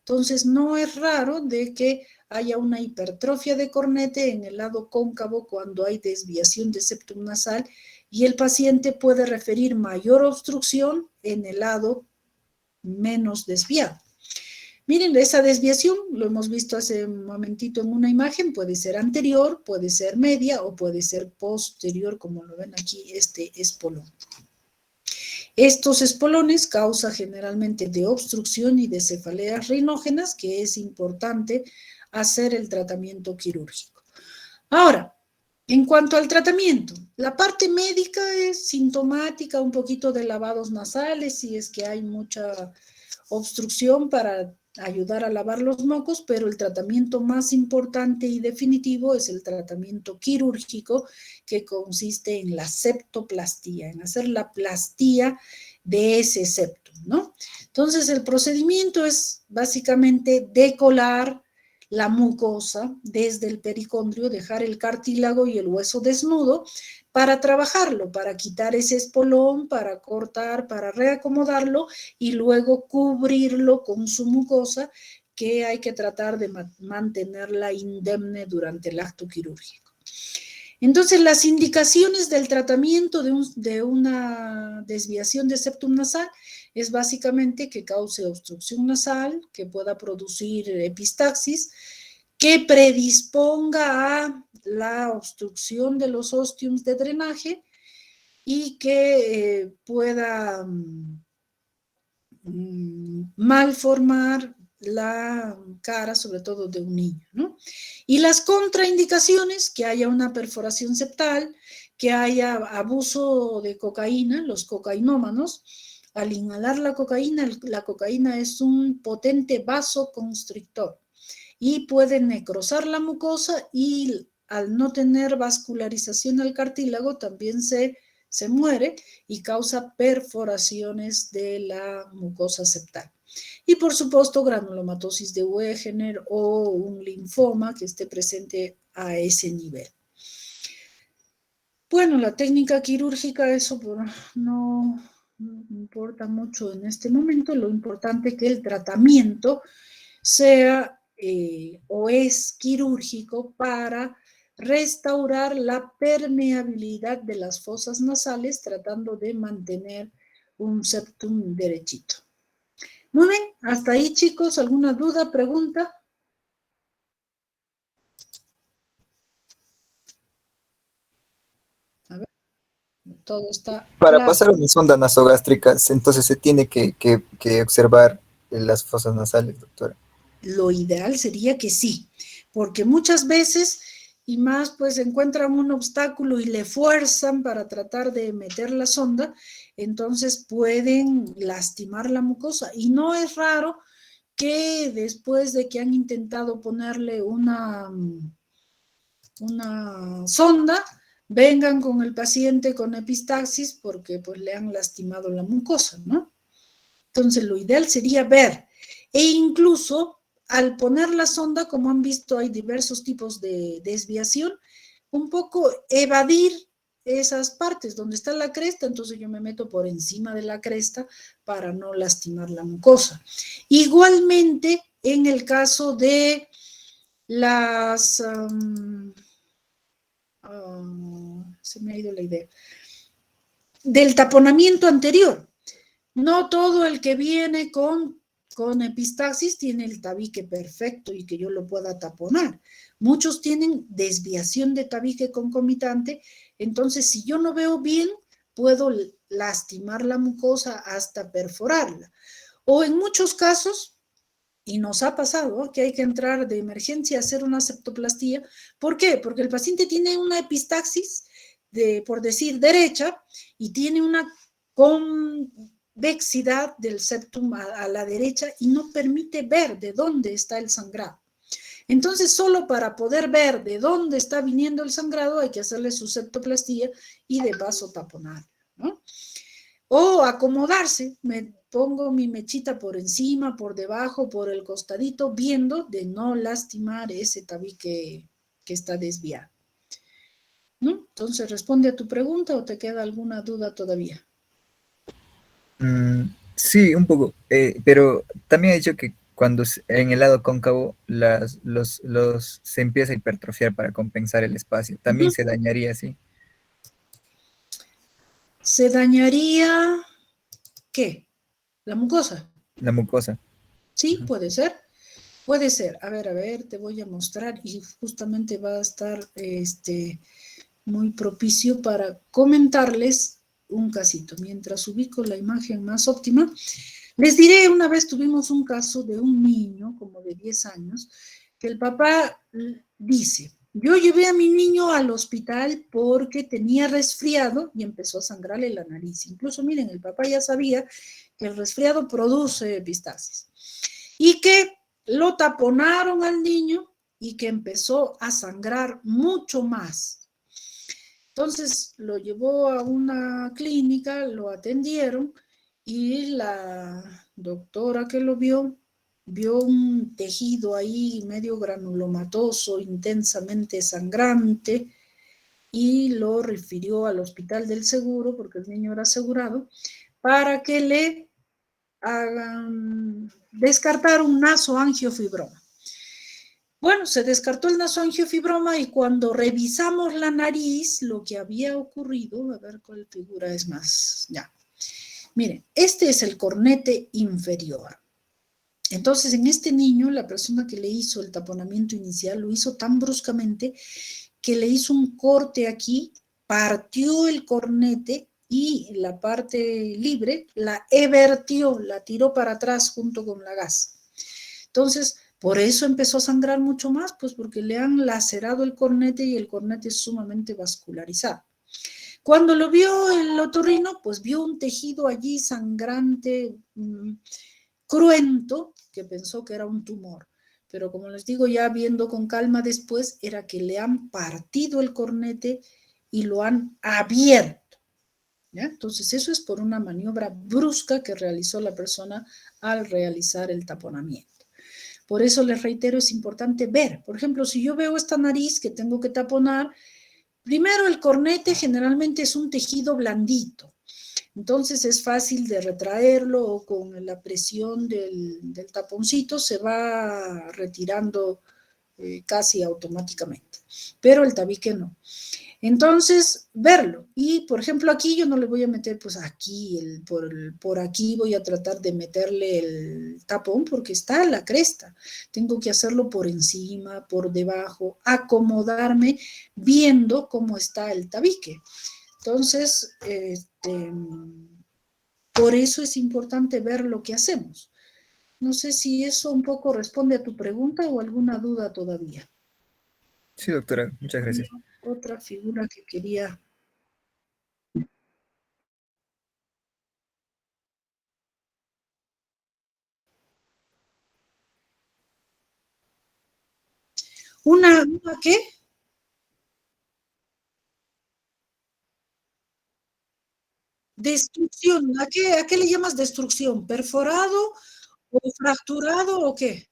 Entonces, no es raro de que haya una hipertrofia de cornete en el lado cóncavo cuando hay desviación de septum nasal, y el paciente puede referir mayor obstrucción en el lado menos desviado. Miren, esa desviación, lo hemos visto hace un momentito en una imagen, puede ser anterior, puede ser media o puede ser posterior, como lo ven aquí, este espolón. Estos espolones causan generalmente de obstrucción y de cefaleas rinógenas, que es importante hacer el tratamiento quirúrgico. Ahora, en cuanto al tratamiento, la parte médica es sintomática, un poquito de lavados nasales, si es que hay mucha obstrucción para ayudar a lavar los mocos, pero el tratamiento más importante y definitivo es el tratamiento quirúrgico, que consiste en la septoplastía, en hacer la plastía de ese septum, ¿no? Entonces, el procedimiento es básicamente decolar la mucosa desde el pericondrio, dejar el cartílago y el hueso desnudo para trabajarlo, para quitar ese espolón, para cortar, para reacomodarlo y luego cubrirlo con su mucosa, que hay que tratar de mantenerla indemne durante el acto quirúrgico. Entonces, las indicaciones del tratamiento de una desviación de septum nasal es básicamente que cause obstrucción nasal, que pueda producir epistaxis, que predisponga a la obstrucción de los ostiums de drenaje y que pueda malformar la cara, sobre todo de un niño, ¿no? Y las contraindicaciones, que haya una perforación septal, que haya abuso de cocaína, los cocainómanos. Al inhalar la cocaína es un potente vasoconstrictor y puede necrosar la mucosa, y al no tener vascularización al cartílago también se muere y causa perforaciones de la mucosa septal. Y por supuesto, granulomatosis de Wegener o un linfoma que esté presente a ese nivel. Bueno, la técnica quirúrgica, eso no importa mucho en este momento. Lo importante es que el tratamiento sea o es quirúrgico para restaurar la permeabilidad de las fosas nasales, tratando de mantener un septum derechito. Muy bien, hasta ahí, chicos. ¿Alguna duda, pregunta? A ver, todo está Para claro. pasar una sonda nasogástrica, entonces se tiene que observar las fosas nasales, doctora. Lo ideal sería que sí, porque muchas veces, y más pues encuentran un obstáculo y le fuerzan para tratar de meter la sonda, entonces pueden lastimar la mucosa. Y no es raro que después de que han intentado ponerle una sonda, vengan con el paciente con epistaxis porque pues le han lastimado la mucosa, ¿no? Entonces lo ideal sería ver, e incluso al poner la sonda, como han visto, hay diversos tipos de desviación, un poco evadir esas partes donde está la cresta. Entonces yo me meto por encima de la cresta para no lastimar la mucosa. Igualmente, en el caso de las... se me ha ido la idea. Del taponamiento anterior. No todo el que viene con epistaxis tiene el tabique perfecto y que yo lo pueda taponar. Muchos tienen desviación de tabique concomitante, entonces si yo no veo bien, puedo lastimar la mucosa hasta perforarla. O en muchos casos, y nos ha pasado, que hay que entrar de emergencia a hacer una septoplastía. ¿Por qué? Porque el paciente tiene una epistaxis, por decir, derecha, y tiene una convexidad del septum a la derecha y no permite ver de dónde está el sangrado. Entonces, solo para poder ver de dónde está viniendo el sangrado hay que hacerle su septoplastía y de paso taponar, ¿no? O acomodarse, me pongo mi mechita por encima, por debajo, por el costadito, viendo de no lastimar ese tabique que está desviado, ¿no? Entonces, ¿responde a tu pregunta o te queda alguna duda todavía? Sí, un poco, pero también he dicho que cuando en el lado cóncavo se empieza a hipertrofiar para compensar el espacio, también se dañaría así. ¿Se dañaría qué? ¿La mucosa? La mucosa. Sí, puede ser. Puede ser. A ver, te voy a mostrar y justamente va a estar muy propicio para comentarles un casito. Mientras ubico la imagen más óptima, les diré, una vez tuvimos un caso de un niño como de 10 años, que el papá dice, yo llevé a mi niño al hospital porque tenía resfriado y empezó a sangrarle la nariz. Incluso, miren, el papá ya sabía que el resfriado produce epistaxis y que lo taponaron al niño y que empezó a sangrar mucho más. Entonces lo llevó a una clínica, lo atendieron y la doctora que lo vio un tejido ahí medio granulomatoso, intensamente sangrante, y lo refirió al hospital del seguro, porque el niño era asegurado, para que le hagan descartar un nasoangiofibroma. Bueno, se descartó el nasoangiofibroma y cuando revisamos la nariz, lo que había ocurrido, a ver cuál figura es más, ya. Miren, este es el cornete inferior. Entonces, en este niño, la persona que le hizo el taponamiento inicial lo hizo tan bruscamente que le hizo un corte aquí, partió el cornete y la parte libre la evertió, la tiró para atrás junto con la gasa. Entonces, por eso empezó a sangrar mucho más, pues porque le han lacerado el cornete y el cornete es sumamente vascularizado. Cuando lo vio el otorrino, pues vio un tejido allí sangrante, cruento, que pensó que era un tumor. Pero como les digo, ya viendo con calma después, era que le han partido el cornete y lo han abierto. ¿Ya? Entonces, eso es por una maniobra brusca que realizó la persona al realizar el taponamiento. Por eso les reitero, es importante ver. Por ejemplo, si yo veo esta nariz que tengo que taponar, primero el cornete generalmente es un tejido blandito. Entonces es fácil de retraerlo o con la presión del taponcito se va retirando casi automáticamente. Pero el tabique no. Entonces, verlo. Y, por ejemplo, aquí yo no le voy a meter, pues aquí, por aquí voy a tratar de meterle el tapón porque está a la cresta. Tengo que hacerlo por encima, por debajo, acomodarme viendo cómo está el tabique. Entonces, por eso es importante ver lo que hacemos. No sé si eso un poco responde a tu pregunta o alguna duda todavía. Sí, doctora, muchas gracias. Otra figura que quería. ¿Una qué? Destrucción. ¿A qué le llamas destrucción? ¿Perforado o fracturado o qué?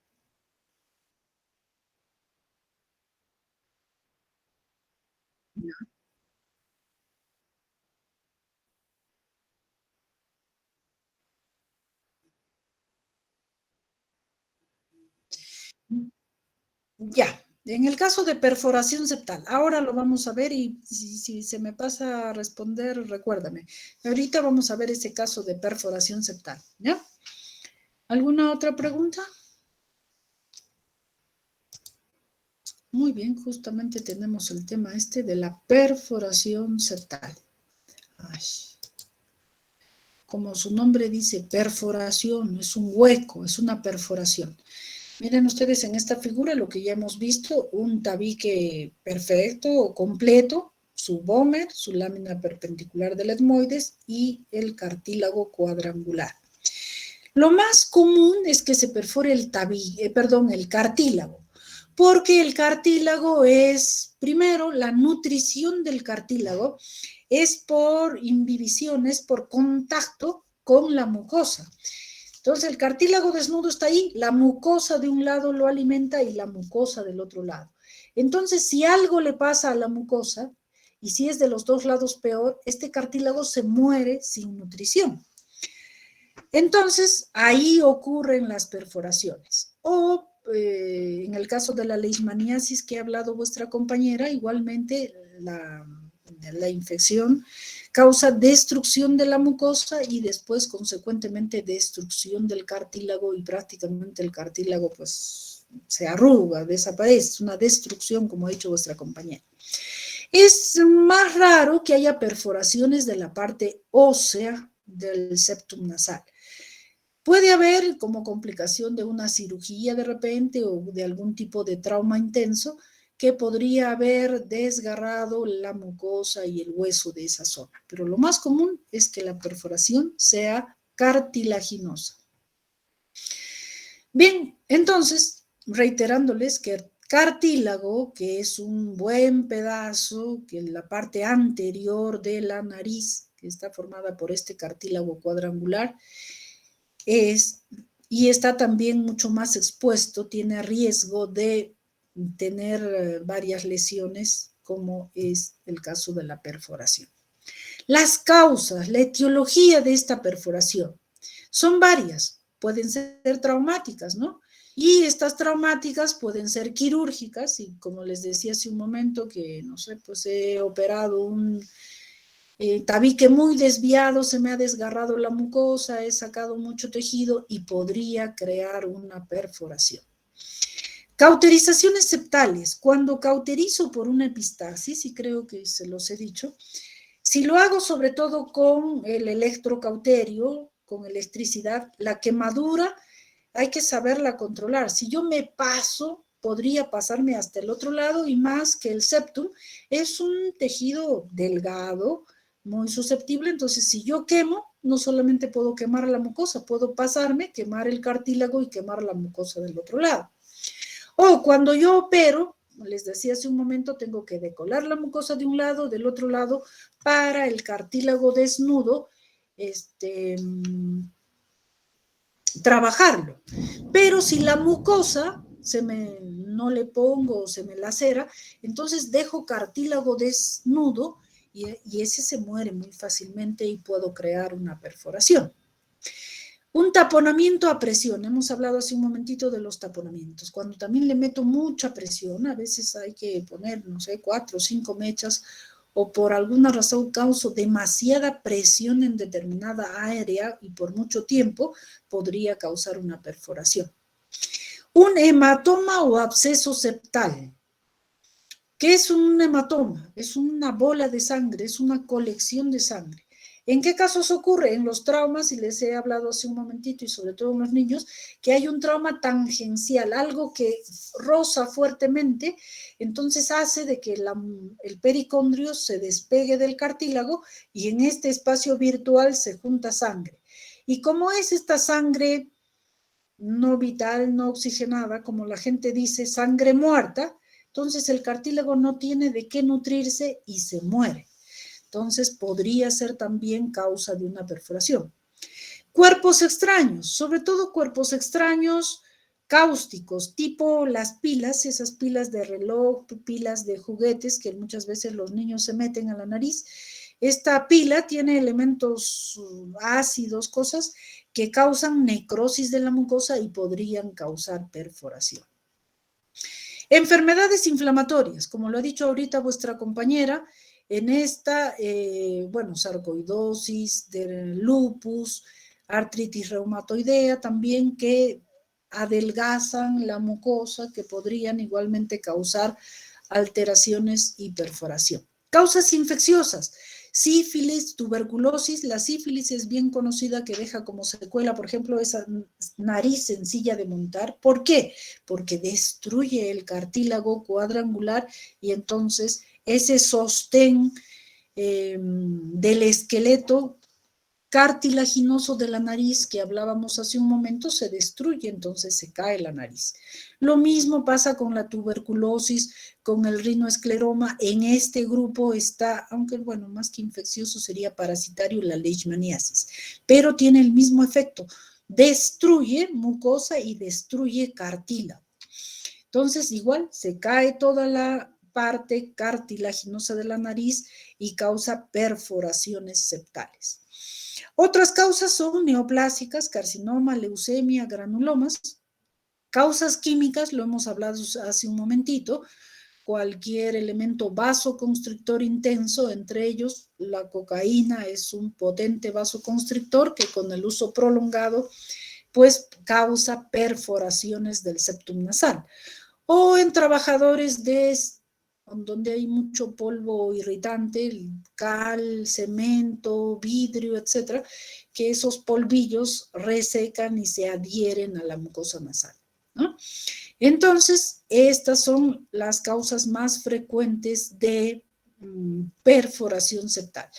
Ya. En el caso de perforación septal, ahora lo vamos a ver y si se me pasa a responder, recuérdame. Ahorita vamos a ver ese caso de perforación septal, ¿ya? ¿Alguna otra pregunta? Muy bien, justamente tenemos el tema este de la perforación septal. Ay. Como su nombre dice, perforación, es un hueco, es una perforación. Miren ustedes en esta figura lo que ya hemos visto, un tabique perfecto o completo, su vómer, su lámina perpendicular del etmoides y el cartílago cuadrangular. Lo más común es que se perfore el cartílago, porque el cartílago es, primero, la nutrición del cartílago es por imbibición, es por contacto con la mucosa. Entonces el cartílago desnudo está ahí, la mucosa de un lado lo alimenta y la mucosa del otro lado. Entonces si algo le pasa a la mucosa, y si es de los dos lados peor, este cartílago se muere sin nutrición. Entonces ahí ocurren las perforaciones. O en el caso de la leishmaniasis que ha hablado vuestra compañera, igualmente la infección causa destrucción de la mucosa y después consecuentemente destrucción del cartílago y prácticamente el cartílago pues se arruga, desaparece, es una destrucción como ha dicho vuestra compañera. Es más raro que haya perforaciones de la parte ósea del septum nasal. Puede haber como complicación de una cirugía de repente o de algún tipo de trauma intenso que podría haber desgarrado la mucosa y el hueso de esa zona. Pero lo más común es que la perforación sea cartilaginosa. Bien, entonces, reiterándoles que el cartílago, que es un buen pedazo, que es la parte anterior de la nariz, que está formada por este cartílago cuadrangular, y está también mucho más expuesto, tiene riesgo de tener varias lesiones, como es el caso de la perforación. Las causas, la etiología de esta perforación son varias, pueden ser traumáticas, ¿no? Y estas traumáticas pueden ser quirúrgicas, y como les decía hace un momento que, no sé, pues he operado un tabique muy desviado, se me ha desgarrado la mucosa, he sacado mucho tejido y podría crear una perforación. Cauterizaciones septales. Cuando cauterizo por una epistaxis, y creo que se los he dicho, si lo hago sobre todo con el electrocauterio, con electricidad, la quemadura hay que saberla controlar. Si yo me paso, podría pasarme hasta el otro lado y más que el septum es un tejido delgado, muy susceptible, entonces si yo quemo, no solamente puedo quemar la mucosa, puedo pasarme, quemar el cartílago y quemar la mucosa del otro lado. O cuando yo opero, les decía hace un momento, tengo que decolar la mucosa de un lado, del otro lado, para el cartílago desnudo, trabajarlo. Pero si la mucosa no le pongo o se me lacera, entonces dejo cartílago desnudo y ese se muere muy fácilmente y puedo crear una perforación. Un taponamiento a presión, hemos hablado hace un momentito de los taponamientos, cuando también le meto mucha presión, a veces hay que poner, no sé, 4 o 5 mechas, o por alguna razón causo demasiada presión en determinada área y por mucho tiempo, podría causar una perforación. Un hematoma o absceso septal. ¿Qué es un hematoma? Es una bola de sangre, es una colección de sangre. ¿En qué casos ocurre? En los traumas, y les he hablado hace un momentito, y sobre todo en los niños, que hay un trauma tangencial, algo que roza fuertemente, entonces hace de que el pericondrio se despegue del cartílago y en este espacio virtual se junta sangre. Y como es esta sangre no vital, no oxigenada, como la gente dice, sangre muerta, entonces el cartílago no tiene de qué nutrirse y se muere. Entonces podría ser también causa de una perforación. Cuerpos extraños, sobre todo cuerpos extraños cáusticos, tipo las pilas, esas pilas de reloj, pilas de juguetes que muchas veces los niños se meten a la nariz. Esta pila tiene elementos ácidos, cosas que causan necrosis de la mucosa y podrían causar perforación. Enfermedades inflamatorias, como lo ha dicho ahorita vuestra compañera, en esta, bueno, sarcoidosis, lupus, artritis reumatoidea también, que adelgazan la mucosa, que podrían igualmente causar alteraciones y perforación. Causas infecciosas, sífilis, tuberculosis. La sífilis es bien conocida, que deja como secuela, por ejemplo, esa nariz sencilla de montar. ¿Por qué? Porque destruye el cartílago cuadrangular y entonces ese sostén del esqueleto cartilaginoso de la nariz que hablábamos hace un momento se destruye, entonces se cae la nariz. Lo mismo pasa con la tuberculosis, con el rinoescleroma. En este grupo está, aunque bueno, más que infeccioso sería parasitario, la leishmaniasis, pero tiene el mismo efecto, destruye mucosa y destruye cartílago. Entonces igual se cae toda la parte cartilaginosa de la nariz y causa perforaciones septales. Otras causas son neoplásicas, carcinoma, leucemia, granulomas. Causas químicas, lo hemos hablado hace un momentito, cualquier elemento vasoconstrictor intenso, entre ellos la cocaína es un potente vasoconstrictor que con el uso prolongado pues causa perforaciones del septum nasal. O en trabajadores donde hay mucho polvo irritante, cal, cemento, vidrio, etcétera, que esos polvillos resecan y se adhieren a la mucosa nasal, ¿no? Entonces, estas son las causas más frecuentes de perforación septal.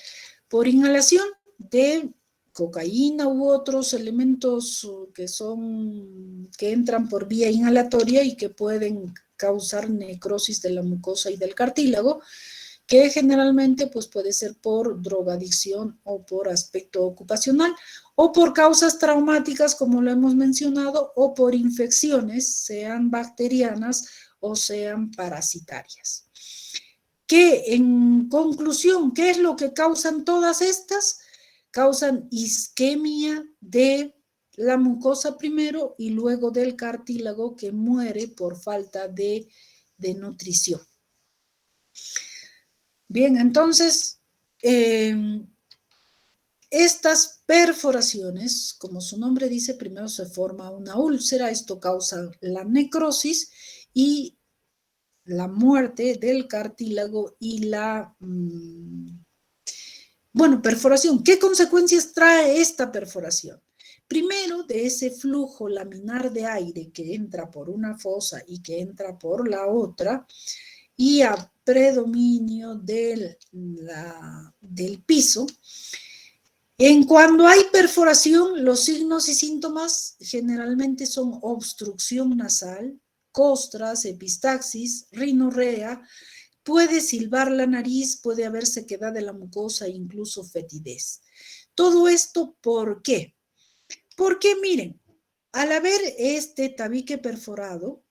Por inhalación de cocaína u otros elementos que entran por vía inhalatoria y que pueden causar necrosis de la mucosa y del cartílago, que generalmente pues puede ser por drogadicción o por aspecto ocupacional, o por causas traumáticas, como lo hemos mencionado, o por infecciones, sean bacterianas o sean parasitarias. Que en conclusión, ¿qué es lo que causan todas estas? Causan isquemia de la mucosa primero y luego del cartílago, que muere por falta de nutrición. Bien, entonces, estas perforaciones, como su nombre dice, primero se forma una úlcera, esto causa la necrosis y la muerte del cartílago y la, perforación. ¿Qué consecuencias trae esta perforación? Primero, de ese flujo laminar de aire que entra por una fosa y que entra por la otra, y a predominio del piso. Cuando hay perforación, los signos y síntomas generalmente son obstrucción nasal, costras, epistaxis, rinorrea, puede silbar la nariz, puede haber sequedad de la mucosa e incluso fetidez. Todo esto, ¿por qué? Porque miren, al haber este tabique perforado,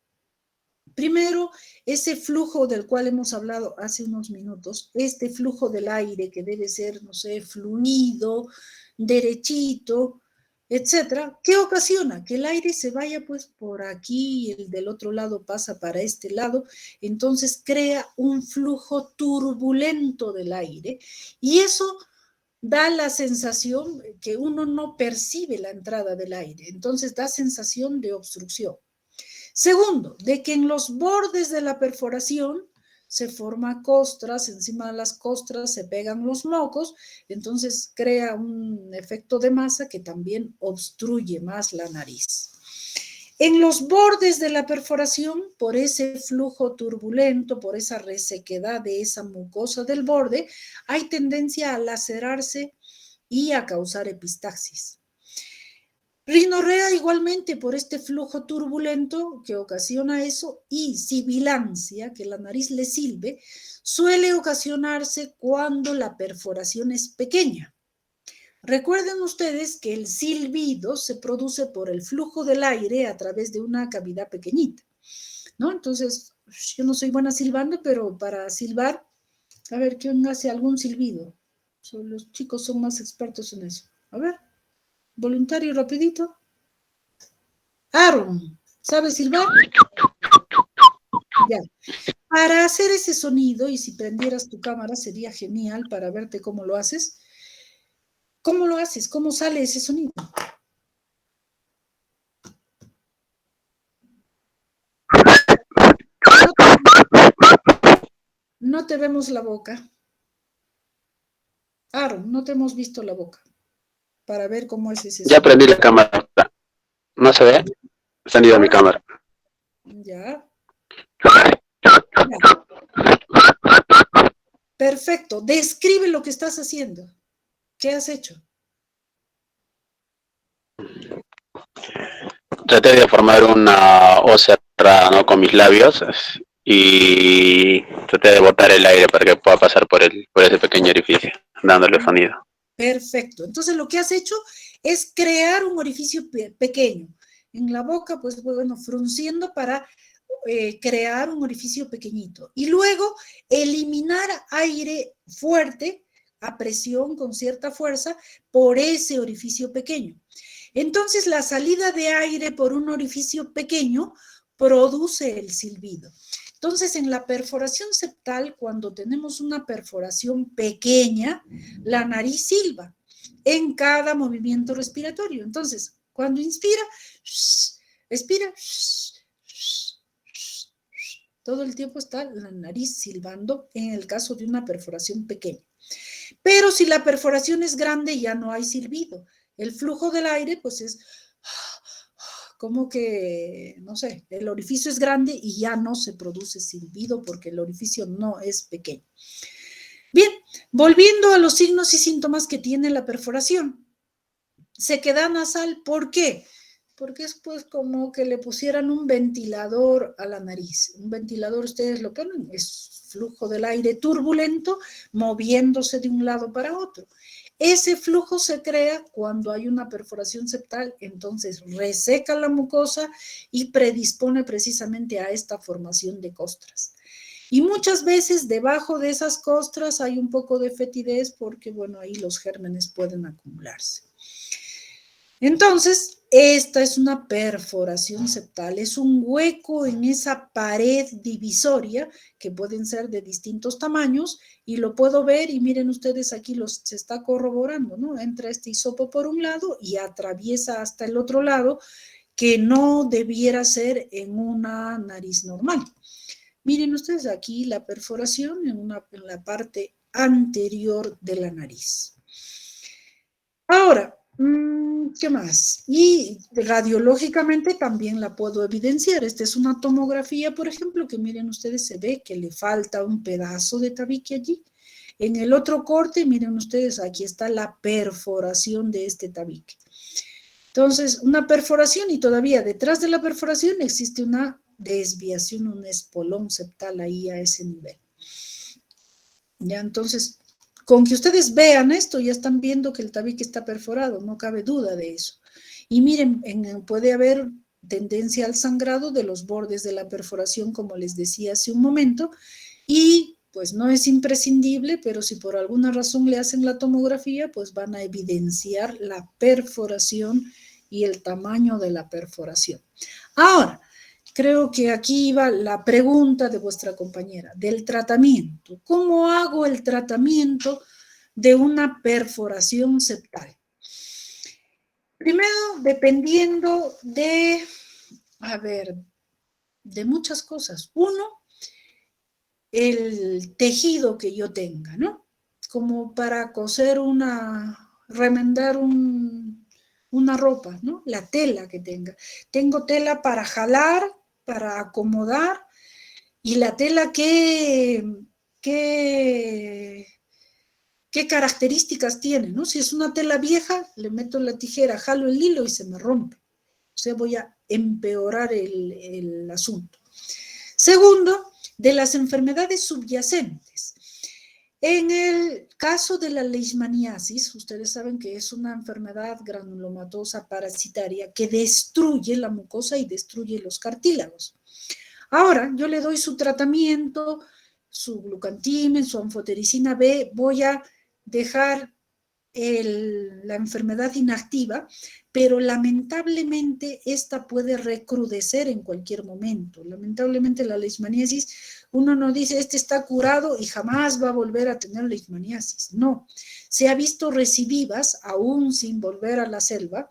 primero, ese flujo del cual hemos hablado hace unos minutos, este flujo del aire que debe ser, no sé, fluido, derechito, etcétera, ¿qué ocasiona? Que el aire se vaya pues por aquí y el del otro lado pasa para este lado, entonces crea un flujo turbulento del aire y eso da la sensación que uno no percibe la entrada del aire, entonces da sensación de obstrucción. Segundo, de que en los bordes de la perforación se forman costras, encima de las costras se pegan los mocos, entonces crea un efecto de masa que también obstruye más la nariz. En los bordes de la perforación, por ese flujo turbulento, por esa resequedad de esa mucosa del borde, hay tendencia a lacerarse y a causar epistaxis. Rinorrea igualmente por este flujo turbulento que ocasiona eso, y sibilancia, que la nariz le silbe, suele ocasionarse cuando la perforación es pequeña. Recuerden ustedes que el silbido se produce por el flujo del aire a través de una cavidad pequeñita, ¿no? Entonces, yo no soy buena silbando, pero para silbar, a ver, ¿quién hace algún silbido? Los chicos son más expertos en eso. A ver. Voluntario rapidito. Aaron, ¿sabe silbar? Ya. Para hacer ese sonido, y si prendieras tu cámara sería genial para verte cómo lo haces. ¿Cómo lo haces? ¿Cómo sale ese sonido? No te vemos la boca. Aaron, no te hemos visto la boca para ver cómo es ese Ya sonido. prendí la cámara. ¿No se ve? Se han ido a mi cámara. Ya. Perfecto. Describe lo que estás haciendo. ¿Qué has hecho? Traté de formar una O cerrada, ¿no? Con mis labios y traté de botar el aire para que pueda pasar por ese pequeño orificio, dándole sonido. Perfecto. Entonces lo que has hecho es crear un orificio pequeño. En la boca, pues bueno, frunciendo para crear un orificio pequeñito. Y luego eliminar aire fuerte a presión con cierta fuerza por ese orificio pequeño. Entonces la salida de aire por un orificio pequeño produce el silbido. Entonces, en la perforación septal, cuando tenemos una perforación pequeña, la nariz silba en cada movimiento respiratorio. Entonces, cuando inspira, expira, todo el tiempo está la nariz silbando en el caso de una perforación pequeña. Pero si la perforación es grande, ya no hay silbido. El flujo del aire, pues es como que, no sé, el orificio es grande y ya no se produce silbido porque el orificio no es pequeño. Bien, volviendo a los signos y síntomas que tiene la perforación. Sequedad nasal, ¿por qué? Porque es pues como que le pusieran un ventilador a la nariz. Un ventilador, ustedes lo ponen, es flujo del aire turbulento moviéndose de un lado para otro. Ese flujo se crea cuando hay una perforación septal, entonces reseca la mucosa y predispone precisamente a esta formación de costras. Y muchas veces debajo de esas costras hay un poco de fetidez porque, bueno, ahí los gérmenes pueden acumularse. Entonces, esta es una perforación septal, es un hueco en esa pared divisoria que pueden ser de distintos tamaños y lo puedo ver y miren ustedes aquí se está corroborando, ¿no? Entra este hisopo por un lado y atraviesa hasta el otro lado que no debiera ser en una nariz normal. Miren ustedes aquí la perforación en la parte anterior de la nariz. Ahora, ¿qué más? Y radiológicamente también la puedo evidenciar. Esta es una tomografía, por ejemplo, que miren ustedes, se ve que le falta un pedazo de tabique allí. En el otro corte, miren ustedes, aquí está la perforación de este tabique. Entonces, una perforación y todavía detrás de la perforación existe una desviación, un espolón septal ahí a ese nivel. Ya, entonces, con que ustedes vean esto, ya están viendo que el tabique está perforado, no cabe duda de eso. Y miren, puede haber tendencia al sangrado de los bordes de la perforación, como les decía hace un momento, y pues no es imprescindible, pero si por alguna razón le hacen la tomografía, pues van a evidenciar la perforación y el tamaño de la perforación. Ahora, creo que aquí iba la pregunta de vuestra compañera, del tratamiento. ¿Cómo hago el tratamiento de una perforación septal? Primero, dependiendo de muchas cosas. Uno, el tejido que yo tenga, ¿no? Como para coser remendar una ropa, ¿no? La tela que tenga. Tengo tela para jalar, para acomodar, y la tela ¿qué características tiene, ¿no? Si es una tela vieja, le meto la tijera, jalo el hilo y se me rompe. O sea, voy a empeorar el asunto. Segundo, de las enfermedades subyacentes. En el caso de la leishmaniasis, ustedes saben que es una enfermedad granulomatosa parasitaria que destruye la mucosa y destruye los cartílagos. Ahora, yo le doy su tratamiento, su glucantimen, su anfotericina B, voy a dejar la enfermedad inactiva, pero lamentablemente esta puede recrudecer en cualquier momento. Lamentablemente la leishmaniasis, uno no dice, este está curado y jamás va a volver a tener leishmaniasis. No, se ha visto recidivas, aún sin volver a la selva,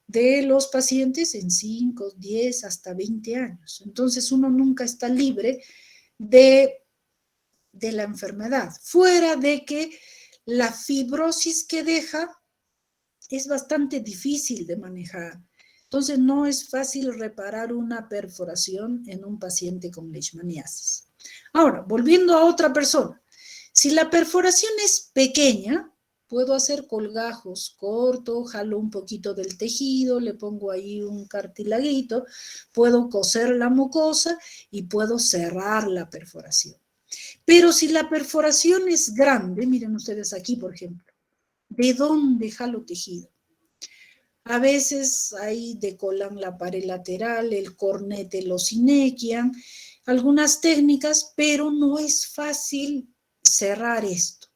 de los pacientes en 5, 10, hasta 20 años. Entonces uno nunca está libre de la enfermedad, fuera de que la fibrosis que deja es bastante difícil de manejar. Entonces no es fácil reparar una perforación en un paciente con leishmaniasis. Ahora, volviendo a otra persona, si la perforación es pequeña, puedo hacer colgajos cortos, jalo un poquito del tejido, le pongo ahí un cartilaguito, puedo coser la mucosa y puedo cerrar la perforación. Pero si la perforación es grande, miren ustedes aquí, por ejemplo, ¿de dónde jalo tejido? A veces ahí decolan la pared lateral, el cornete lo sinequian, algunas técnicas, pero no es fácil cerrar esto.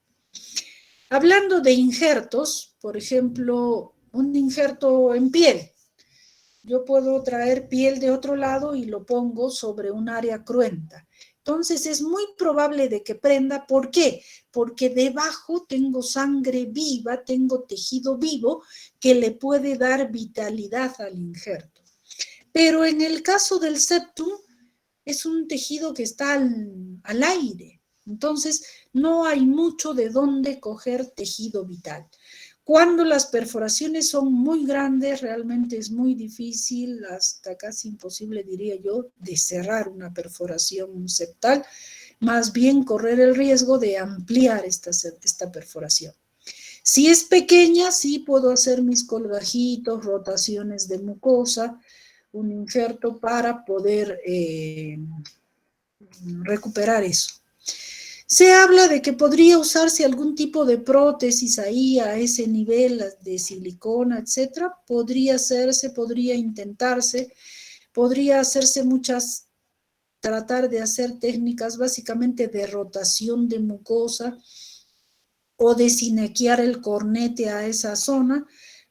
Hablando de injertos, por ejemplo, un injerto en piel. Yo puedo traer piel de otro lado y lo pongo sobre un área cruenta. Entonces es muy probable de que prenda. ¿Por qué? Porque debajo tengo sangre viva, tengo tejido vivo que le puede dar vitalidad al injerto. Pero en el caso del septum es un tejido que está al aire. Entonces no hay mucho de dónde coger tejido vital. Cuando las perforaciones son muy grandes, realmente es muy difícil, hasta casi imposible, diría yo, de cerrar una perforación septal, más bien correr el riesgo de ampliar esta perforación. Si es pequeña, sí puedo hacer mis colgajitos, rotaciones de mucosa, un injerto para poder recuperar eso. Se habla de que podría usarse algún tipo de prótesis ahí a ese nivel de silicona, etcétera. Podría hacerse, podría intentarse, podría hacerse tratar de hacer técnicas básicamente de rotación de mucosa o de sinequiar el cornete a esa zona,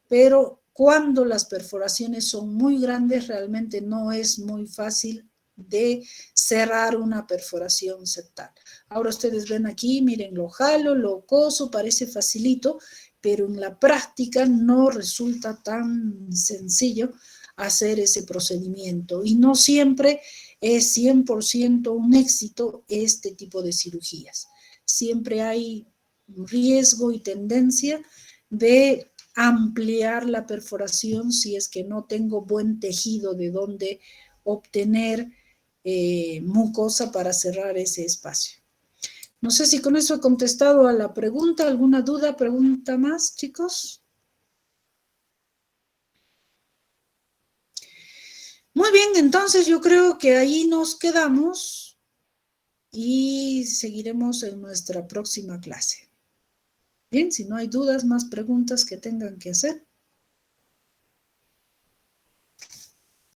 pero cuando las perforaciones son muy grandes, realmente no es muy fácil de cerrar una perforación septal. Ahora ustedes ven aquí, miren, lo jalo, lo coso, parece facilito, pero en la práctica no resulta tan sencillo hacer ese procedimiento y no siempre es 100% un éxito este tipo de cirugías. Siempre hay riesgo y tendencia de ampliar la perforación si es que no tengo buen tejido de donde obtener mucosa para cerrar ese espacio. No sé si con eso he contestado a la pregunta. ¿Alguna duda, pregunta más, chicos? Muy bien, entonces yo creo que ahí nos quedamos y seguiremos en nuestra próxima clase. Bien, si no hay dudas, más preguntas que tengan que hacer.